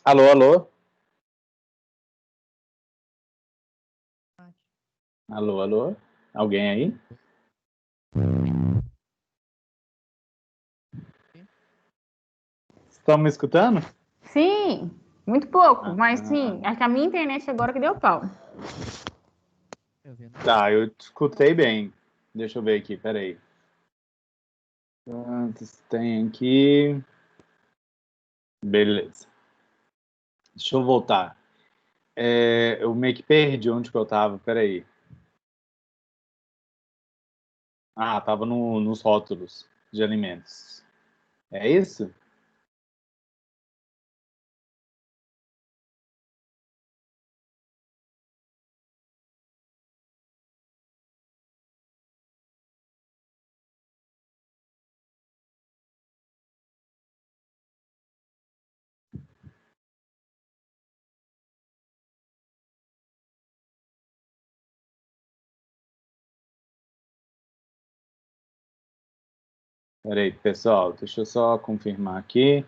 Alô, alô? Alô, alô? Alguém aí? Estão me escutando? Sim, muito pouco, mas sim, acho que a minha internet agora que deu pau. Tá, eu escutei bem. Deixa eu ver aqui, peraí. Quantos tem aqui? Beleza. Deixa eu voltar. Eu meio que perdi onde que eu tava, peraí. Ah, tava nos rótulos de alimentos. É isso? Peraí, pessoal, deixa eu só confirmar aqui.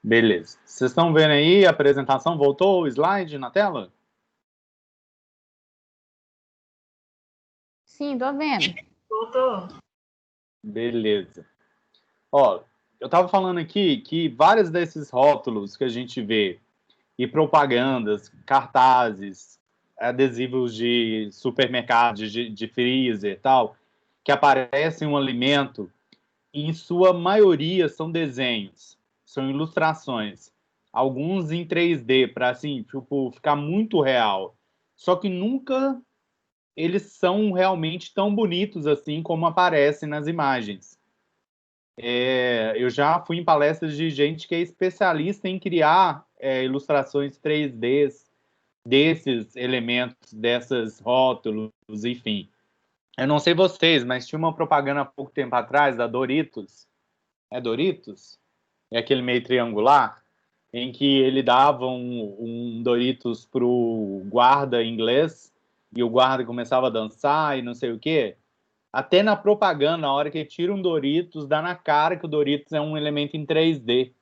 Beleza. Vocês estão vendo aí a apresentação? Voltou o slide na tela? Sim, tô vendo. Voltou. Beleza. Ó, eu tava falando aqui que vários desses rótulos que a gente vê, e propagandas, cartazes, adesivos de supermercados, de freezer e tal, que aparecem um alimento, em sua maioria são desenhos, são ilustrações, alguns em 3D, para assim, tipo, ficar muito real. Só que nunca eles são realmente tão bonitos assim como aparecem nas imagens. Eu já fui em palestras de gente que é especialista em criar ilustrações 3D desses elementos, dessas rótulos, enfim. Eu não sei vocês, mas tinha uma propaganda há pouco tempo atrás da Doritos. É Doritos? É aquele meio triangular, em que ele dava um Doritos pro guarda inglês e o guarda começava a dançar e não sei o quê. Até na propaganda, na hora que tira um Doritos, dá na cara que o Doritos é um elemento em 3D,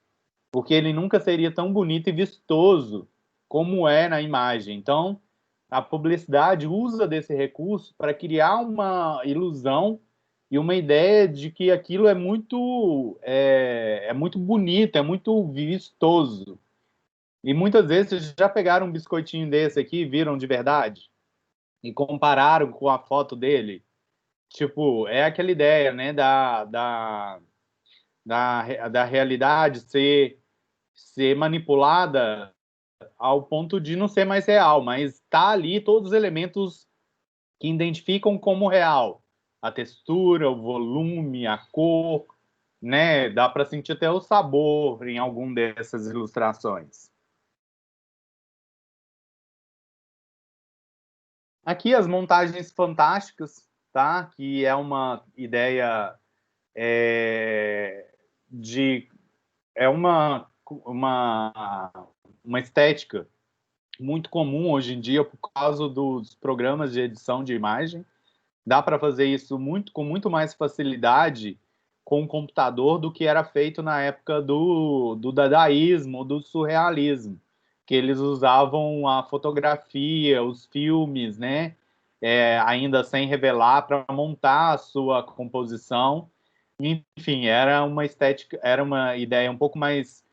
porque ele nunca seria tão bonito e vistoso como é na imagem. Então, a publicidade usa desse recurso para criar uma ilusão e uma ideia de que aquilo é muito bonito, é muito vistoso. E muitas vezes vocês já pegaram um biscoitinho desse aqui, viram de verdade e compararam com a foto dele. Tipo, é aquela ideia, né, da realidade ser manipulada ao ponto de não ser mais real, mas tá ali todos os elementos que identificam como real. A textura, o volume, a cor, né? Dá para sentir até o sabor em algum dessas ilustrações. Aqui as montagens fantásticas, tá? Que é uma ideia é, de é uma estética muito comum hoje em dia por causa dos programas de edição de imagem. Dá para fazer isso com muito mais facilidade com o computador do que era feito na época do dadaísmo, do surrealismo, que eles usavam a fotografia, os filmes, né? Ainda sem revelar para montar a sua composição. Enfim, era uma estética, era uma ideia um pouco mais,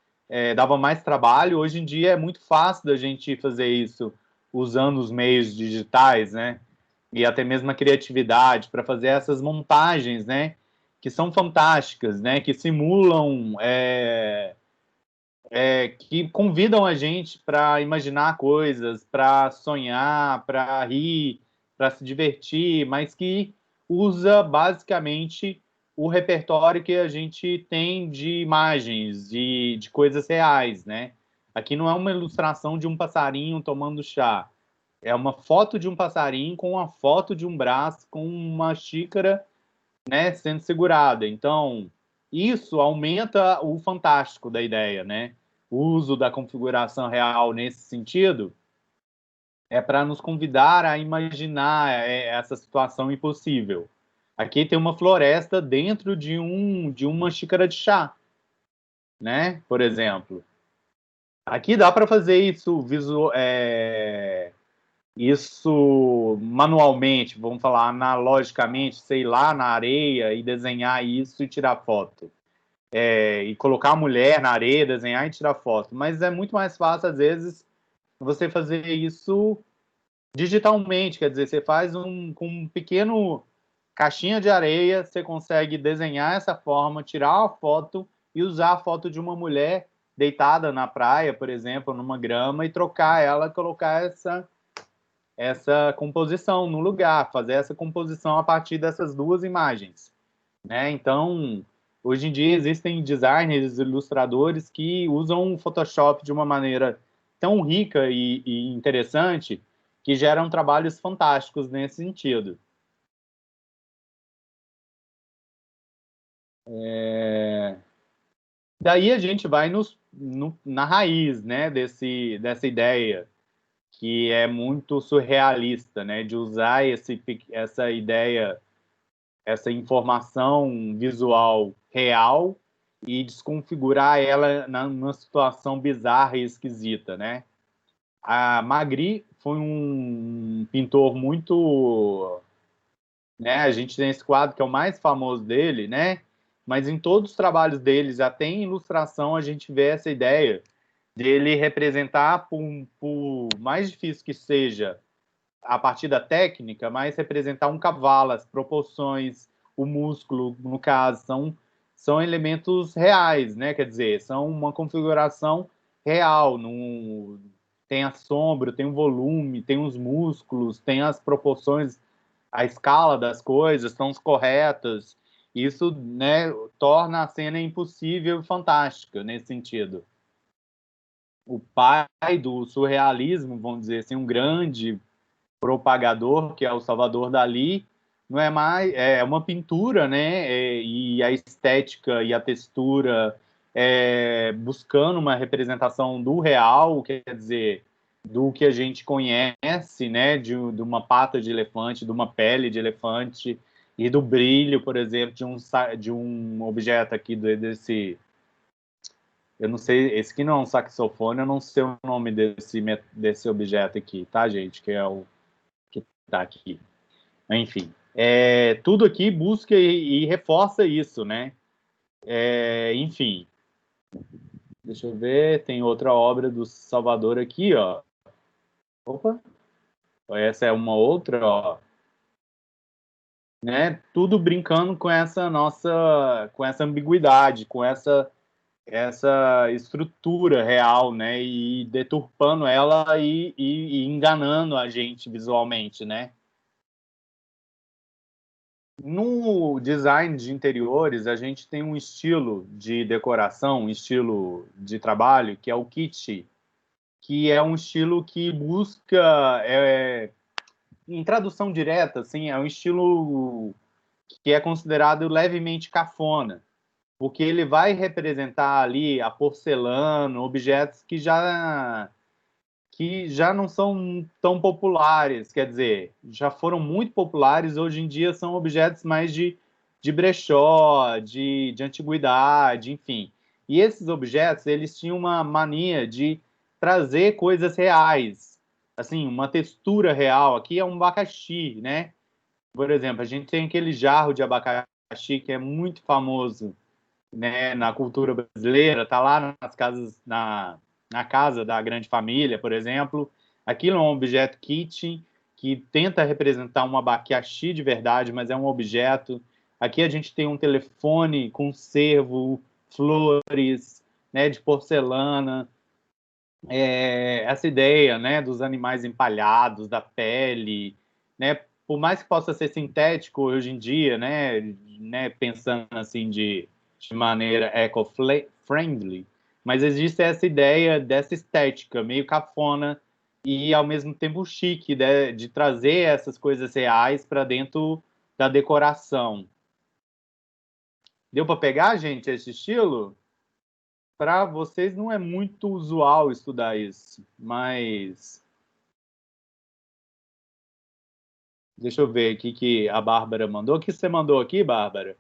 dava mais trabalho. Hoje em dia é muito fácil da gente fazer isso usando os meios digitais, né? E até mesmo a criatividade para fazer essas montagens, né? Que são fantásticas, né? Que simulam, que convidam a gente para imaginar coisas, para sonhar, para rir, para se divertir, mas que usa basicamente o repertório que a gente tem de imagens, de coisas reais, né? Aqui não é uma ilustração de um passarinho tomando chá. É uma foto de um passarinho com uma foto de um braço com uma xícara, né, sendo segurada. Então, isso aumenta o fantástico da ideia, né? O uso da configuração real nesse sentido é para nos convidar a imaginar essa situação impossível. Aqui tem uma floresta dentro de uma xícara de chá, né? Por exemplo. Aqui dá para fazer isso manualmente, vamos falar analogicamente, sei lá, na areia, e desenhar isso e tirar foto. E colocar a mulher na areia, desenhar e tirar foto. Mas é muito mais fácil, às vezes, você fazer isso digitalmente, quer dizer, você faz com um pequeno caixinha de areia, você consegue desenhar essa forma, tirar a foto e usar a foto de uma mulher deitada na praia, por exemplo, numa grama, e trocar ela, colocar essa composição no lugar, fazer essa composição a partir dessas duas imagens, né? Então, hoje em dia existem designers, ilustradores que usam o Photoshop de uma maneira tão rica e interessante que geram trabalhos fantásticos nesse sentido. Daí a gente vai na raiz, né, dessa ideia, que é muito surrealista, né, de usar essa ideia, essa informação visual real e desconfigurar ela numa situação bizarra e esquisita, né? A Magritte foi um pintor muito, né? A gente tem esse quadro que é o mais famoso dele, né? Mas em todos os trabalhos deles, até em ilustração, a gente vê essa ideia dele representar, por mais difícil que seja a partir da técnica, mas representar um cavalo, as proporções, o músculo, no caso, são elementos reais, né? Quer dizer, são uma configuração real. Tem a sombra, tem o volume, tem os músculos, tem as proporções, a escala das coisas estão corretas. Isso, né, torna a cena impossível e fantástica nesse sentido. O pai do surrealismo, vamos dizer assim, um grande propagador, que é o Salvador Dalí, não é mais, é uma pintura, né? E a estética e a textura buscando uma representação do real, quer dizer, do que a gente conhece, né? De uma pata de elefante, de uma pele de elefante e do brilho, por exemplo, de um objeto aqui desse. Eu não sei, esse aqui não é um saxofone, eu não sei o nome desse objeto aqui, tá, gente? Que é o que tá aqui. Enfim, tudo aqui busca e reforça isso, né? Enfim, deixa eu ver, tem outra obra do Salvador aqui, ó. Opa, essa é uma outra, ó. Né? Tudo brincando com essa ambiguidade, com essa estrutura real, né? E deturpando ela e enganando a gente visualmente, né? No design de interiores, a gente tem um estilo de decoração, um estilo de trabalho, que é o kitsch, que é um estilo que busca, em tradução direta, assim, é um estilo que é considerado levemente cafona, porque ele vai representar ali a porcelana, objetos que já não são tão populares, quer dizer, já foram muito populares, hoje em dia são objetos mais de brechó, de antiguidade, enfim. E esses objetos, eles tinham uma mania de trazer coisas reais, assim, uma textura real. Aqui é um abacaxi, né? Por exemplo, a gente tem aquele jarro de abacaxi que é muito famoso, né, na cultura brasileira, tá lá nas casas, na casa da grande família, por exemplo. Aquilo é um objeto kit que tenta representar um abacaxi de verdade, mas é um objeto. Aqui a gente tem um telefone com cervo, flores, né, de porcelana. Essa ideia, né, dos animais empalhados, da pele, né, por mais que possa ser sintético hoje em dia, né, pensando assim de maneira eco-friendly, mas existe essa ideia dessa estética meio cafona e ao mesmo tempo chique, de trazer essas coisas reais para dentro da decoração. Deu para pegar, gente, esse estilo? Para vocês não é muito usual estudar isso, mas Deixa eu ver aqui que a Bárbara mandou. O que você mandou aqui, Bárbara?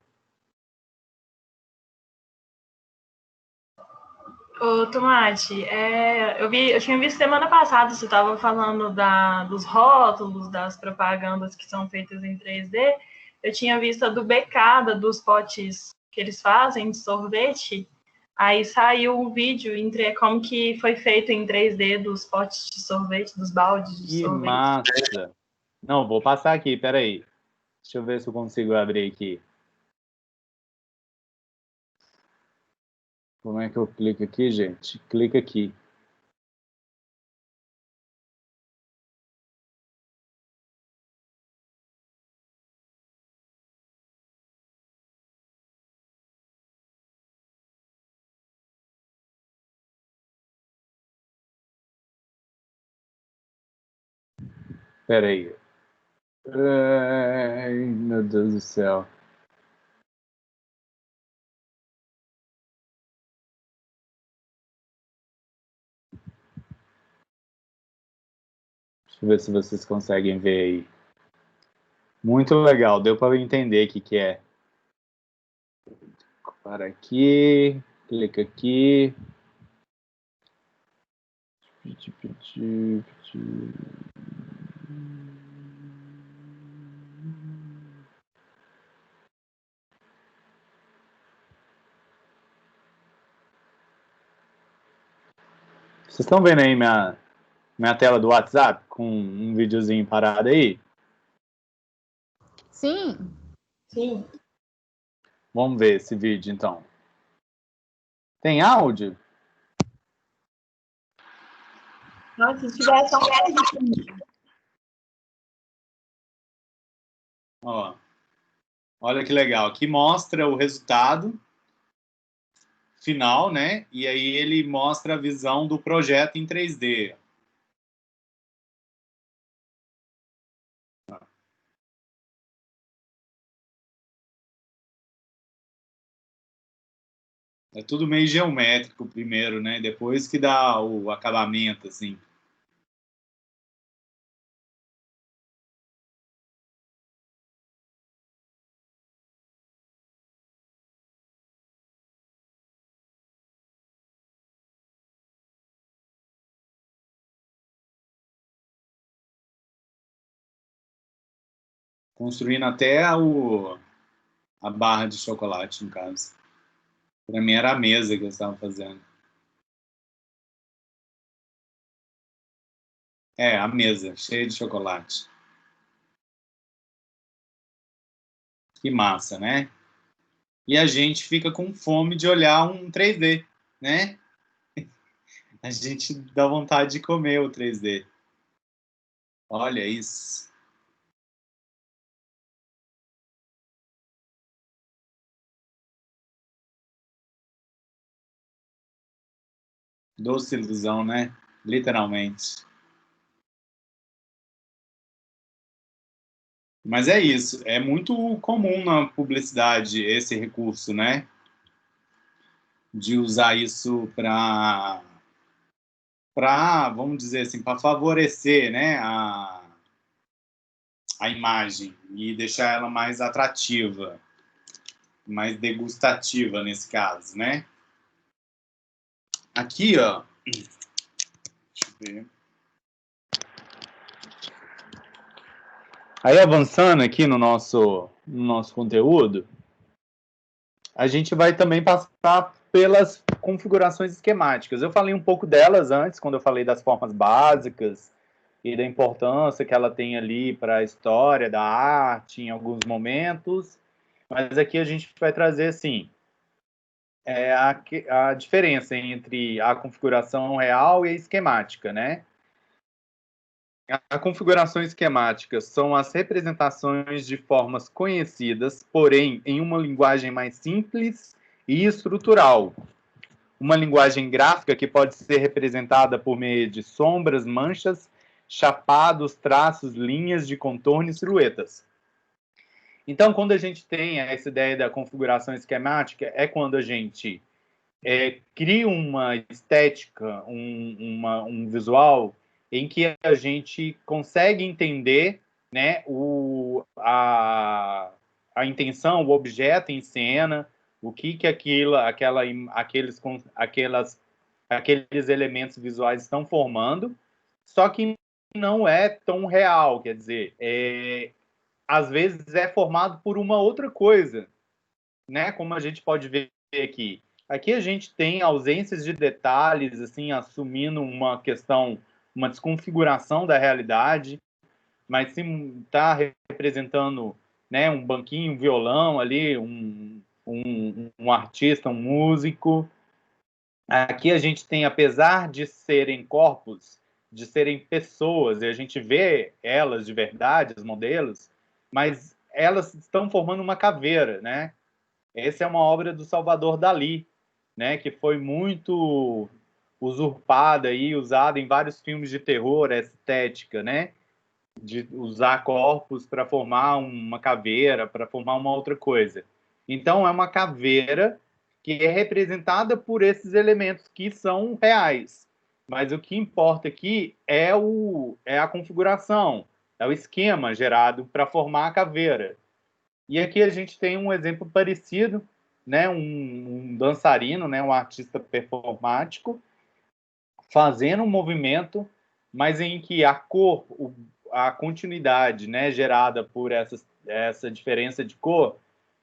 Ô, Tomate, eu tinha visto semana passada, você estava falando dos rótulos, das propagandas que são feitas em 3D. Eu tinha visto a do Becada, dos potes que eles fazem de sorvete. Aí saiu um vídeo entre como que foi feito em 3D dos potes de sorvete, dos baldes de Que sorvete. massa! Não, vou passar aqui, peraí. Deixa eu ver se eu consigo abrir aqui. Como é que eu clico aqui, gente? Clica aqui. Peraí. Ai, meu Deus do céu. Deixa eu ver se vocês conseguem ver aí. Muito legal, deu para entender o que é. Para aqui, clica aqui. Vocês estão vendo aí minha tela do WhatsApp com um videozinho parado aí? Sim. Sim. Vamos ver esse vídeo então. Tem áudio? Nossa, se tivesse só Ó, olha que legal. Aqui mostra o resultado final, né? E aí ele mostra a visão do projeto em 3D. É tudo meio geométrico primeiro, né? Depois que dá o acabamento, assim. Construindo até a barra de chocolate, no caso. Para mim era a mesa que eu estava fazendo. É, a mesa, cheia de chocolate. Que massa, né? E a gente fica com fome de olhar um 3D, né? A gente dá vontade de comer o 3D. Olha isso. Doce ilusão, né? Literalmente. Mas é isso. É muito comum na publicidade esse recurso, né? De usar isso vamos dizer assim, para favorecer, né, a imagem e deixar ela mais atrativa, mais degustativa nesse caso, né? Aqui, ó, deixa eu ver. Aí avançando aqui no nosso conteúdo, a gente vai também passar pelas configurações esquemáticas. Eu falei um pouco delas antes, quando eu falei das formas básicas e da importância que ela tem ali para a história da arte em alguns momentos, mas aqui a gente vai trazer, assim, a diferença entre a configuração real e a esquemática, né? A configuração esquemática são as representações de formas conhecidas, porém em uma linguagem mais simples e estrutural. Uma linguagem gráfica que pode ser representada por meio de sombras, manchas, chapados, traços, linhas de contorno e silhuetas. Então, quando a gente tem essa ideia da configuração esquemática, é quando a gente cria uma estética, um visual em que a gente consegue entender né, a intenção, o objeto em cena, o que aqueles elementos visuais estão formando, só que não é tão real, quer dizer, às vezes é formado por uma outra coisa, né, como a gente pode ver aqui. Aqui a gente tem ausências de detalhes, assim, assumindo uma questão, uma desconfiguração da realidade, mas sim está representando, né, um banquinho, um violão ali, um artista, um músico. Aqui a gente tem, apesar de serem corpos, de serem pessoas, e a gente vê elas de verdade, os modelos, mas elas estão formando uma caveira, né? Essa é uma obra do Salvador Dalí, né, que foi muito usurpada e usada em vários filmes de terror, essa estética, né? De usar corpos para formar uma caveira, para formar uma outra coisa. Então, é uma caveira que é representada por esses elementos que são reais. Mas o que importa aqui é a configuração, é o esquema gerado para formar a caveira. E aqui a gente tem um exemplo parecido, né? Um dançarino, né? Um artista performático, fazendo um movimento, mas em que a cor, a continuidade, né, gerada por essa diferença de cor,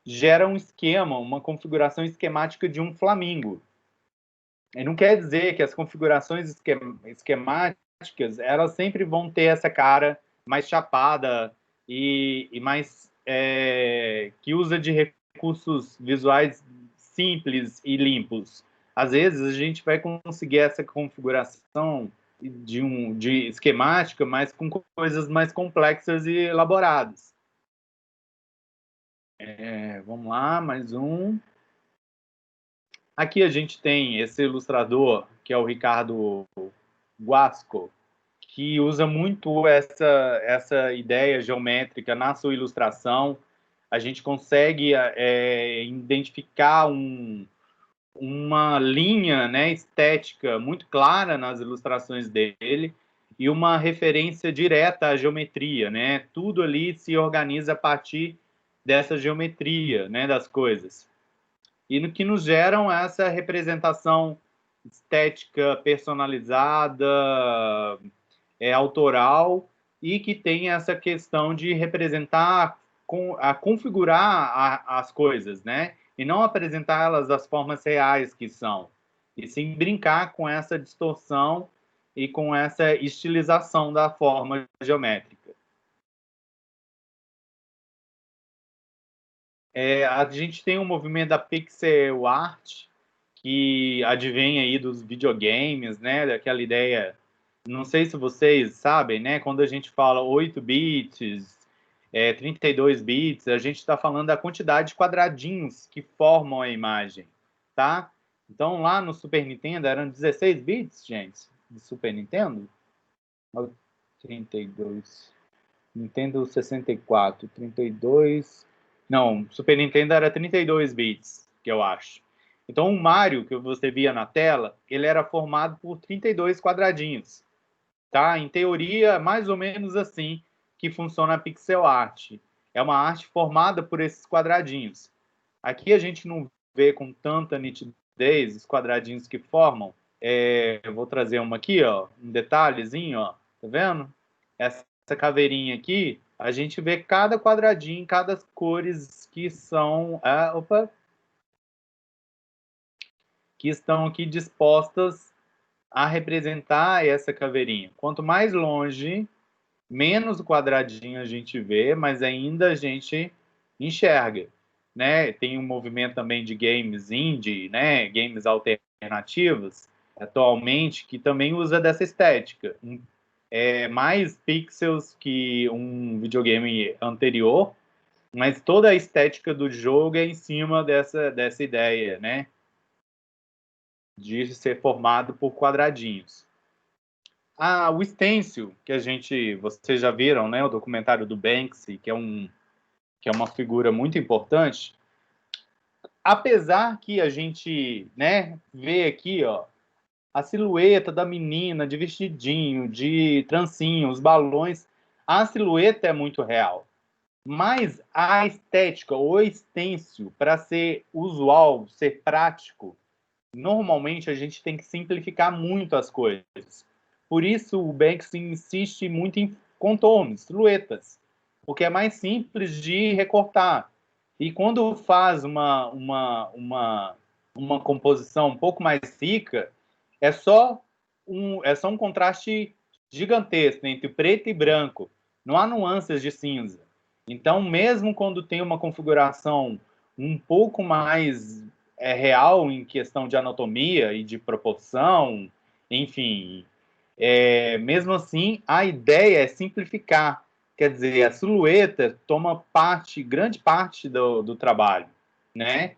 gera um esquema, uma configuração esquemática de um flamingo. E não quer dizer que as configurações esquemáticas elas sempre vão ter essa cara mais chapada e mais que usa de recursos visuais simples e limpos. Às vezes a gente vai conseguir essa configuração de esquemática, mas com coisas mais complexas e elaboradas. Vamos lá, mais um. Aqui a gente tem esse ilustrador, que é o Ricardo Guasco, que usa muito essa ideia geométrica na sua ilustração. A gente consegue identificar uma linha, né, estética muito clara nas ilustrações dele e uma referência direta à geometria, né? Tudo ali se organiza a partir dessa geometria, né, das coisas. E no que nos geram essa representação estética personalizada, autoral, e que tem essa questão de representar, configurar as coisas, né? E não apresentar elas das formas reais que são, e sim brincar com essa distorção e com essa estilização da forma geométrica. A gente tem um movimento da pixel art, que advém aí dos videogames, né? Daquela ideia, não sei se vocês sabem, né? Quando a gente fala 8 bits, 32 bits, a gente está falando da quantidade de quadradinhos que formam a imagem, tá? Então, lá no Super Nintendo eram 16 bits, gente, de Super Nintendo. 32. Nintendo 64, 32. Não, Super Nintendo era 32 bits, que eu acho. Então, o Mario que você via na tela, ele era formado por 32 quadradinhos, tá? Em teoria, mais ou menos assim que funciona a pixel art. É uma arte formada por esses quadradinhos. Aqui a gente não vê com tanta nitidez os quadradinhos que formam. Eu vou trazer uma aqui, ó, um detalhezinho, ó, tá vendo? Essa caveirinha aqui, a gente vê cada quadradinho, cada cores que são, que estão aqui dispostas a representar essa caveirinha. Quanto mais longe, menos o quadradinho a gente vê, mas ainda a gente enxerga, né? Tem um movimento também de games indie, né? Games alternativos, atualmente, que também usa dessa estética. Mais pixels que um videogame anterior, mas toda a estética do jogo é em cima dessa ideia, né? De ser formado por quadradinhos. O stencil, vocês já viram, né? O documentário do Banksy, que é uma figura muito importante. Apesar que a gente, né, vê aqui, ó, a silhueta da menina de vestidinho, de trancinho, os balões, a silhueta é muito real. Mas a estética, o stencil, para ser usual, ser prático, normalmente a gente tem que simplificar muito as coisas. Por isso o Banksy insiste muito em contornos, silhuetas, porque é mais simples de recortar. E quando faz uma composição um pouco mais rica, é só um contraste gigantesco entre preto e branco. Não há nuances de cinza. Então, mesmo quando tem uma configuração um pouco mais real em questão de anatomia e de proporção, enfim, mesmo assim, a ideia é simplificar. Quer dizer, a silhueta toma grande parte do trabalho, né?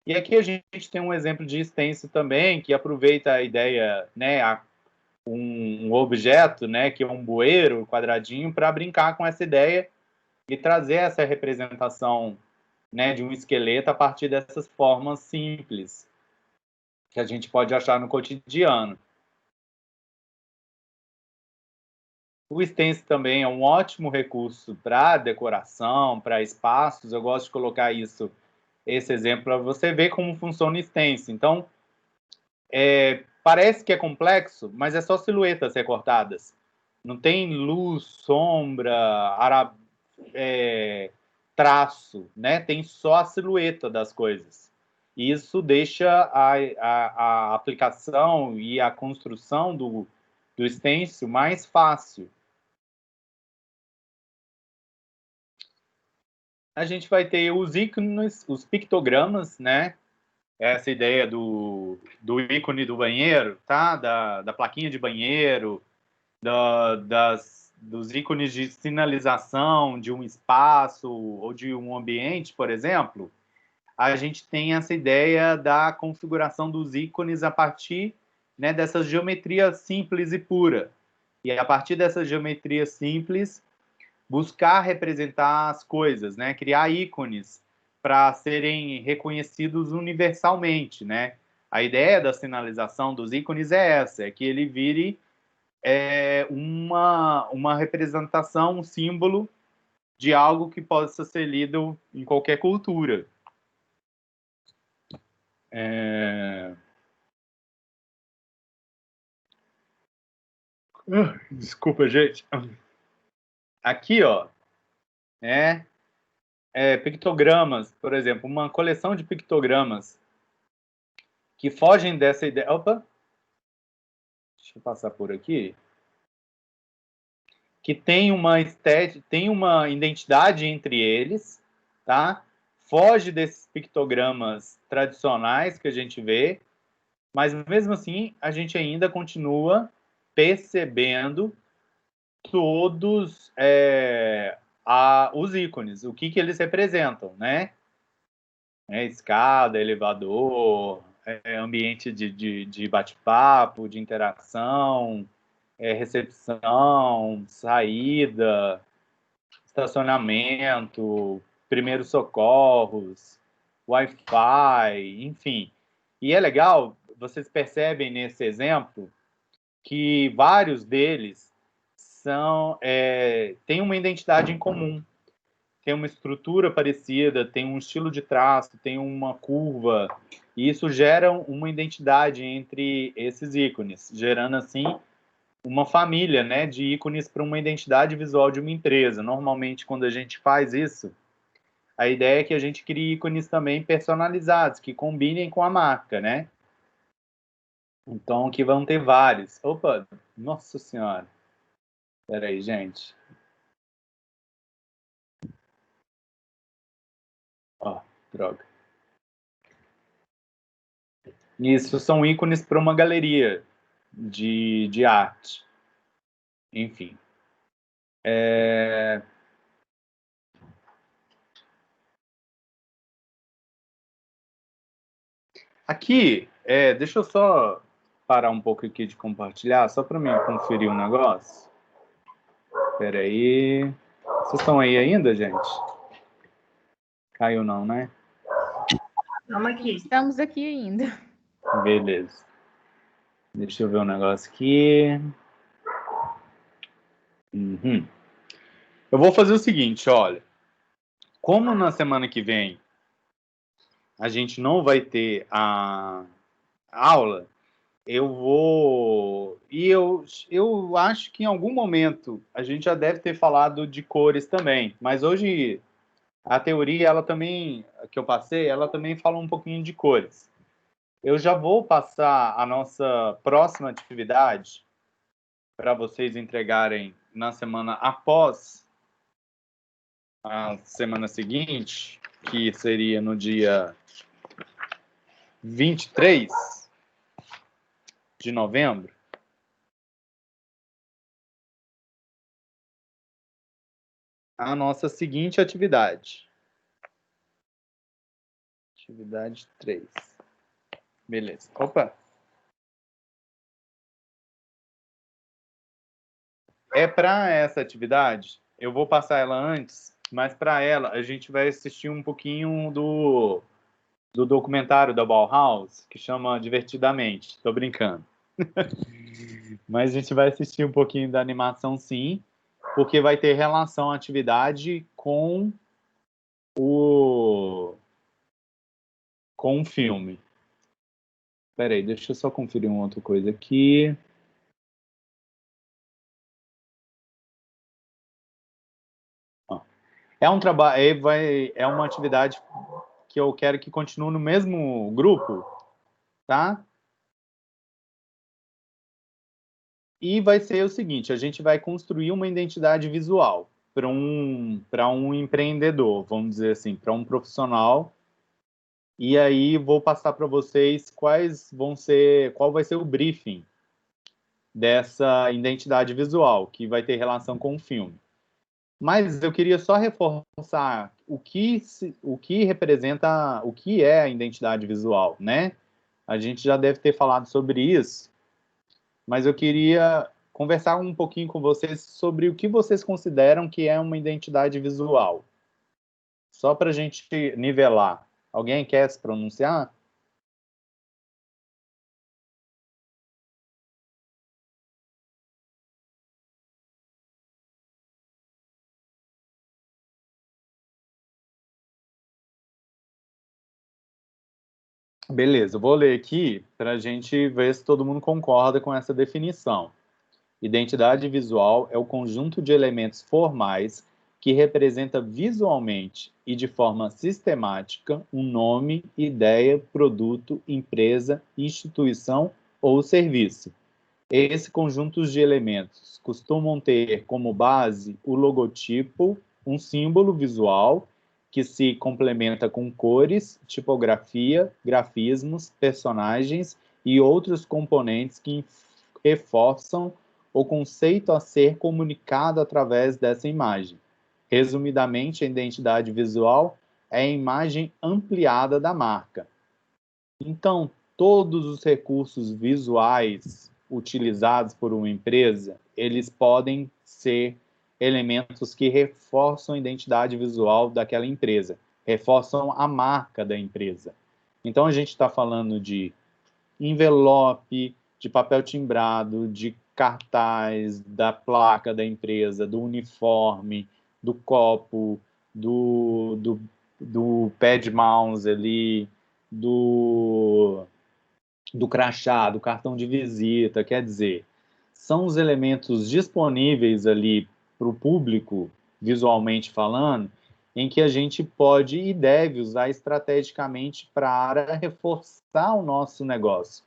E aqui a gente tem um exemplo de stencil também, que aproveita a ideia, né, um objeto, né, que é um bueiro quadradinho, para brincar com essa ideia e trazer essa representação, né, de um esqueleto a partir dessas formas simples que a gente pode achar no cotidiano. O stencil também é um ótimo recurso para decoração, para espaços. Eu gosto de colocar esse exemplo para você ver como funciona o stencil. Então, parece que é complexo, mas é só silhuetas recortadas. Não tem luz, sombra, traço, né? Tem só a silhueta das coisas. Isso deixa a aplicação e a construção do stencil mais fácil. A gente vai ter os ícones, os pictogramas, né? Essa ideia do ícone do banheiro, tá? Da plaquinha de banheiro, dos ícones de sinalização de um espaço ou de um ambiente, por exemplo. A gente tem essa ideia da configuração dos ícones a partir, né, dessa geometria simples e pura. E a partir dessa geometria simples, buscar representar as coisas, né? Criar ícones para serem reconhecidos universalmente, né? A ideia da sinalização dos ícones é essa, é que ele vire uma representação, um símbolo de algo que possa ser lido em qualquer cultura. Desculpa, gente. Aqui, ó, pictogramas, por exemplo, uma coleção de pictogramas que fogem dessa ideia. Opa! Deixa eu passar por aqui. Que tem uma estética, tem uma identidade entre eles, tá? Foge desses pictogramas tradicionais que a gente vê, mas mesmo assim a gente ainda continua percebendo todos os ícones, o que eles representam, né? Escada, elevador, ambiente de bate-papo, de interação, recepção, saída, estacionamento, primeiros socorros, Wi-Fi, enfim. E é legal, vocês percebem nesse exemplo que vários deles têm uma identidade em comum, tem uma estrutura parecida, tem um estilo de traço, tem uma curva, e isso gera uma identidade entre esses ícones, gerando assim uma família, né, de ícones para uma identidade visual de uma empresa. Normalmente, quando a gente faz isso, a ideia é que a gente crie ícones também personalizados, que combinem com a marca, né? Então, que vão ter vários. Opa, nossa senhora. Espera aí, gente. Ó, droga. Isso são ícones para uma galeria de arte. Enfim. Aqui, deixa eu só parar um pouco aqui de compartilhar, só para mim conferir um negócio. Espera aí. Vocês estão aí ainda, gente? Caiu não, né? Estamos aqui. Estamos aqui ainda. Beleza. Deixa eu ver um negócio aqui. Uhum. Eu vou fazer o seguinte, olha. Como na semana que vem a gente não vai ter a aula, eu vou... E eu acho que em algum momento a gente já deve ter falado de cores também. Mas hoje a teoria, ela também, que eu passei, ela também fala um pouquinho de cores. Eu já vou passar a nossa próxima atividade para vocês entregarem na semana após a semana seguinte, que seria no dia 23 de novembro. A nossa seguinte atividade. Atividade 3. Beleza. Opa! É para essa atividade, eu vou passar ela antes, mas para ela a gente vai assistir um pouquinho do documentário da Bauhaus, que chama Divertidamente. Tô brincando. Mas a gente vai assistir um pouquinho da animação, sim, porque vai ter relação à atividade com o filme. Espera aí, deixa eu só conferir uma outra coisa aqui. É um trabalho, é uma atividade que eu quero que continue no mesmo grupo, tá? E vai ser o seguinte, a gente vai construir uma identidade visual para um empreendedor, vamos dizer assim, para um profissional. E aí vou passar para vocês qual vai ser o briefing dessa identidade visual, que vai ter relação com o filme. Mas eu queria só reforçar o que representa, o que é a identidade visual, né? A gente já deve ter falado sobre isso, mas eu queria conversar um pouquinho com vocês sobre o que vocês consideram que é uma identidade visual. Só para a gente nivelar. Alguém quer se pronunciar? Beleza, eu vou ler aqui para a gente ver se todo mundo concorda com essa definição. Identidade visual é o conjunto de elementos formais que representa visualmente e de forma sistemática um nome, ideia, produto, empresa, instituição ou serviço. Esse conjunto de elementos costumam ter como base o logotipo, um símbolo visual que se complementa com cores, tipografia, grafismos, personagens e outros componentes que reforçam o conceito a ser comunicado através dessa imagem. Resumidamente, a identidade visual é a imagem ampliada da marca. Então, todos os recursos visuais utilizados por uma empresa, eles podem ser elementos que reforçam a identidade visual daquela empresa, reforçam a marca da empresa. Então, a gente está falando de envelope, de papel timbrado, de cartaz, da placa da empresa, do uniforme, do copo, do pad mouse ali, do crachá, do cartão de visita, quer dizer, são os elementos disponíveis ali para o público, visualmente falando, em que a gente pode e deve usar estrategicamente para reforçar o nosso negócio,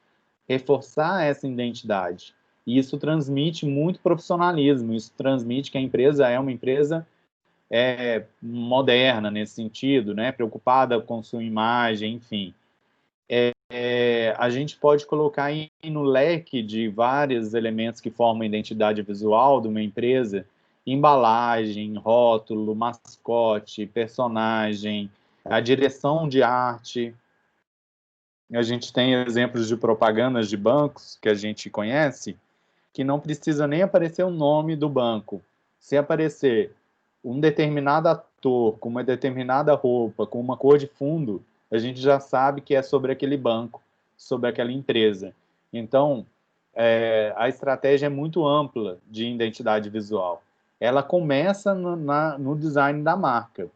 reforçar essa identidade. E isso transmite muito profissionalismo, isso transmite que a empresa é uma empresa moderna nesse sentido, né? Preocupada com sua imagem, enfim. A gente pode colocar aí no leque de vários elementos que formam a identidade visual de uma empresa, embalagem, rótulo, mascote, personagem, a direção de arte. A gente tem exemplos de propagandas de bancos que a gente conhece, que não precisa nem aparecer o nome do banco. Se aparecer um determinado ator com uma determinada roupa, com uma cor de fundo, a gente já sabe que é sobre aquele banco, sobre aquela empresa. Então, a estratégia é muito ampla de identidade visual. ela começa no design da marca,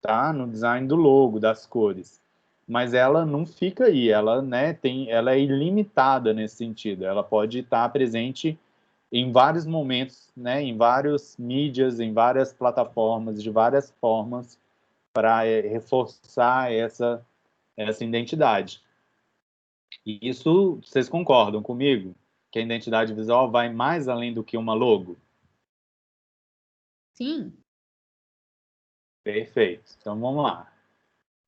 tá? No design do logo, das cores. Mas ela não fica aí, ela, né, ela é ilimitada nesse sentido. Ela pode estar presente em vários momentos, né, em várias mídias, em várias plataformas, de várias formas, para reforçar essa identidade. E isso, vocês concordam comigo? Que a identidade visual vai mais além do que uma logo? Sim. Perfeito. Então, vamos lá.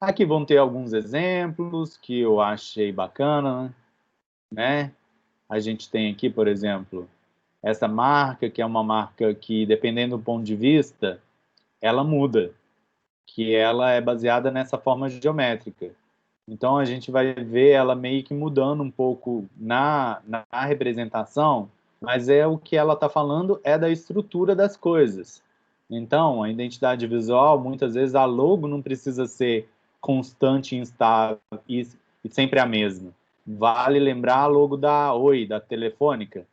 Aqui vão ter alguns exemplos que eu achei bacana, né? A gente tem aqui, por exemplo, essa marca, que é uma marca que, dependendo do ponto de vista, ela muda, que ela é baseada nessa forma geométrica. Então, a gente vai ver ela meio que mudando um pouco na representação, mas é o que ela está falando é da estrutura das coisas. Então, a identidade visual, muitas vezes, a logo não precisa ser constante e instável e sempre a mesma. Vale lembrar a logo da Oi, da Telefônica,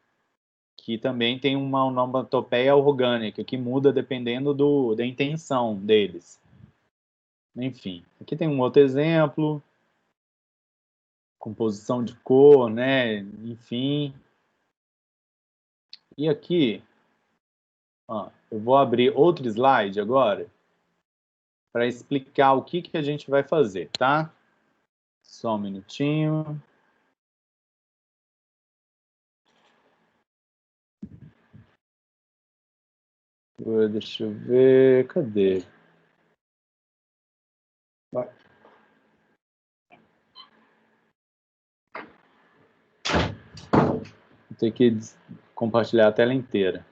que também tem uma onomatopeia orgânica, que muda dependendo da intenção deles. Enfim, aqui tem um outro exemplo, composição de cor, né? Enfim. E aqui, ó, eu vou abrir outro slide agora para explicar o que a gente vai fazer, tá? Só um minutinho. Deixa eu ver, cadê? Vai. Vou ter que compartilhar a tela inteira.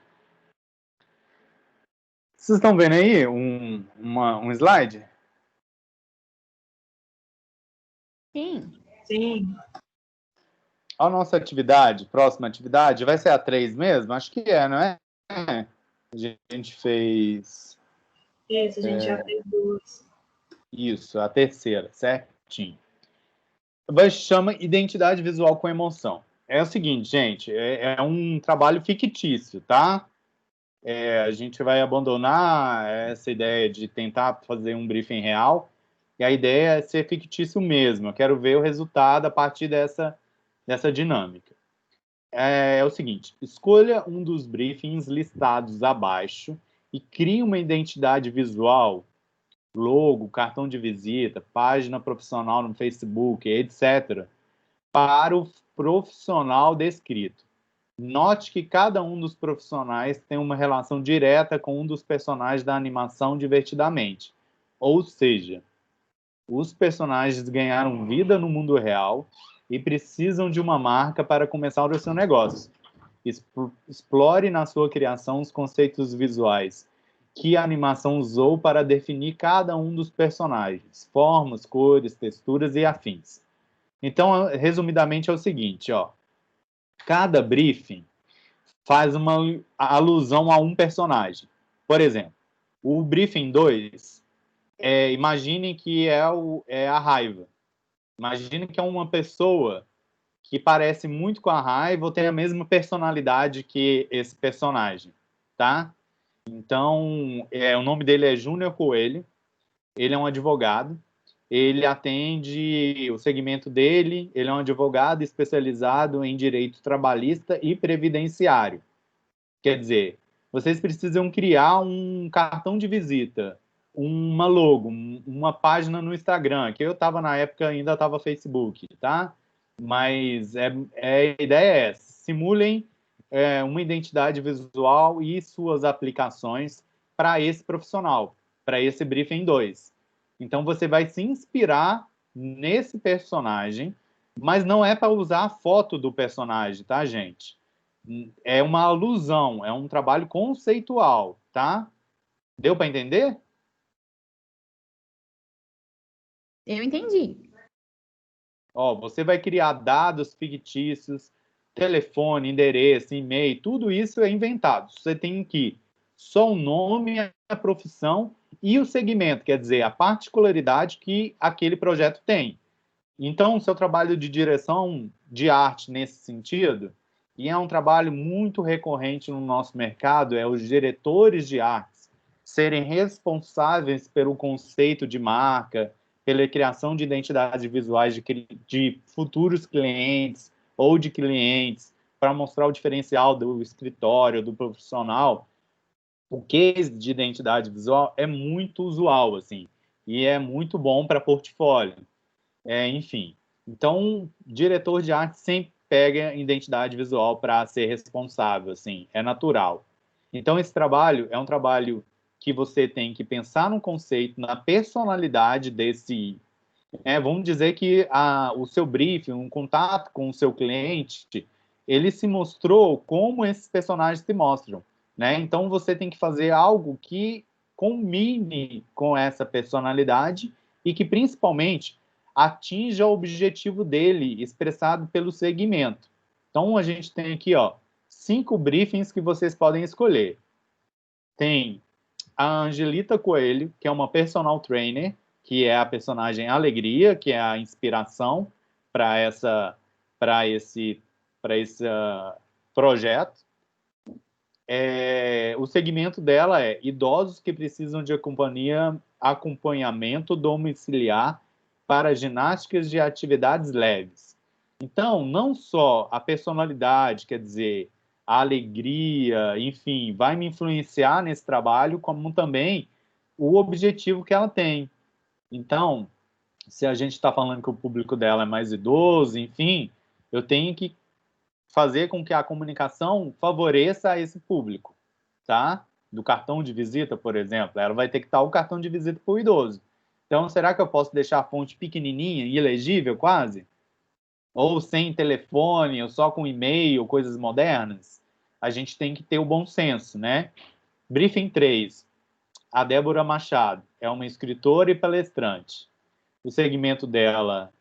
Vocês estão vendo aí um slide? Sim. Sim. A nossa atividade, próxima atividade, vai ser a 3 mesmo? Acho que é, não é? A gente fez... Isso, a gente já fez duas. Isso, a terceira, certinho. Chama Identidade Visual com Emoção. É o seguinte, gente, é um trabalho fictício, tá? A gente vai abandonar essa ideia de tentar fazer um briefing real, e a ideia é ser fictício mesmo. Eu quero ver o resultado a partir dessa dinâmica. É o seguinte, escolha um dos briefings listados abaixo e crie uma identidade visual, logo, cartão de visita, página profissional no Facebook, etc., para o profissional descrito. Note que cada um dos profissionais tem uma relação direta com um dos personagens da animação Divertidamente. Ou seja, os personagens ganharam vida no mundo real e precisam de uma marca para começar o seu negócio. Explore na sua criação os conceitos visuais que a animação usou para definir cada um dos personagens, formas, cores, texturas e afins. Então, resumidamente, é o seguinte, ó. Cada briefing faz uma alusão a um personagem. Por exemplo, o briefing 2, imagine que é a raiva. Imagine que é uma pessoa que parece muito com a raiva ou tem a mesma personalidade que esse personagem, tá? Então, o nome dele é Júnior Coelho, ele é um advogado, ele atende o segmento dele, ele é um advogado especializado em direito trabalhista e previdenciário. Quer dizer, vocês precisam criar um cartão de visita, uma logo, uma página no Instagram, que eu estava na época, ainda estava Facebook, tá? Mas a ideia é essa, simulem uma identidade visual e suas aplicações para esse profissional, para esse briefing 2. Então, você vai se inspirar nesse personagem, mas não é para usar a foto do personagem, tá, gente? É uma alusão, é um trabalho conceitual, tá? Deu para entender? Eu entendi. Ó, você vai criar dados fictícios, telefone, endereço, e-mail, tudo isso é inventado. Você tem que só o nome, a profissão e o segmento, quer dizer, a particularidade que aquele projeto tem. Então, o seu trabalho de direção de arte nesse sentido e é um trabalho muito recorrente no nosso mercado, é os diretores de artes serem responsáveis pelo conceito de marca, pela criação de identidades visuais de futuros clientes ou de clientes, para mostrar o diferencial do escritório, do profissional. O case de identidade visual é muito usual, assim, e é muito bom para portfólio. Enfim, então, diretor de arte sempre pega identidade visual para ser responsável, assim, é natural. Então, esse trabalho é um trabalho que você tem que pensar no conceito, na personalidade desse. Vamos dizer que o seu briefing, um contato com o seu cliente, ele se mostrou como esses personagens se mostram, né? Então, você tem que fazer algo que combine com essa personalidade e que, principalmente, atinja o objetivo dele, expressado pelo segmento. Então, a gente tem aqui, ó, 5 briefings que vocês podem escolher. Tem a Angelita Coelho, que é uma personal trainer, que é a personagem Alegria, que é a inspiração para esse projeto. O segmento dela é idosos que precisam de acompanhamento domiciliar para ginásticas de atividades leves. Então, não só a personalidade, quer dizer, a alegria, enfim, vai me influenciar nesse trabalho, como também o objetivo que ela tem. Então, se a gente está falando que o público dela é mais idoso, enfim, eu tenho que fazer com que a comunicação favoreça esse público, tá? Do cartão de visita, por exemplo, ela vai ter que estar o cartão de visita para o idoso. Então, será que eu posso deixar a fonte pequenininha, ilegível quase? Ou sem telefone, ou só com e-mail, coisas modernas? A gente tem que ter o bom senso, né? Briefing 3. A Débora Machado é uma escritora e palestrante. O segmento dela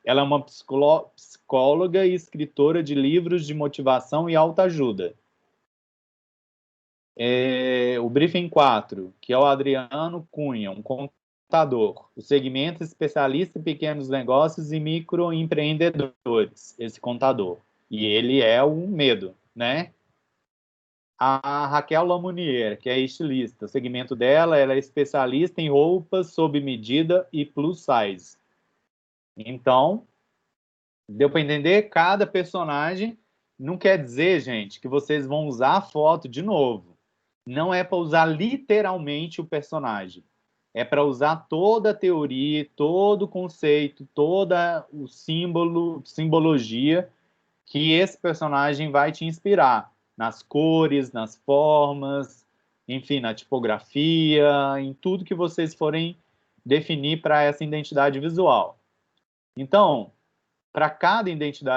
ela é uma psicóloga e escritora de livros de motivação e autoajuda. O Briefing 4, que é o Adriano Cunha, um contador. O segmento especialista em pequenos negócios e microempreendedores, esse contador. E ele é o medo, né? A Raquel Lamounier, que é estilista. O segmento dela, ela é especialista em roupas sob medida e plus size. Então, deu para entender? Cada personagem não quer dizer, gente, que vocês vão usar a foto de novo. Não é para usar literalmente o personagem. É para usar toda a teoria, todo o conceito, toda o simbologia que esse personagem vai te inspirar. Nas cores, nas formas, enfim, na tipografia, em tudo que vocês forem definir para essa identidade visual. Então, para cada identidade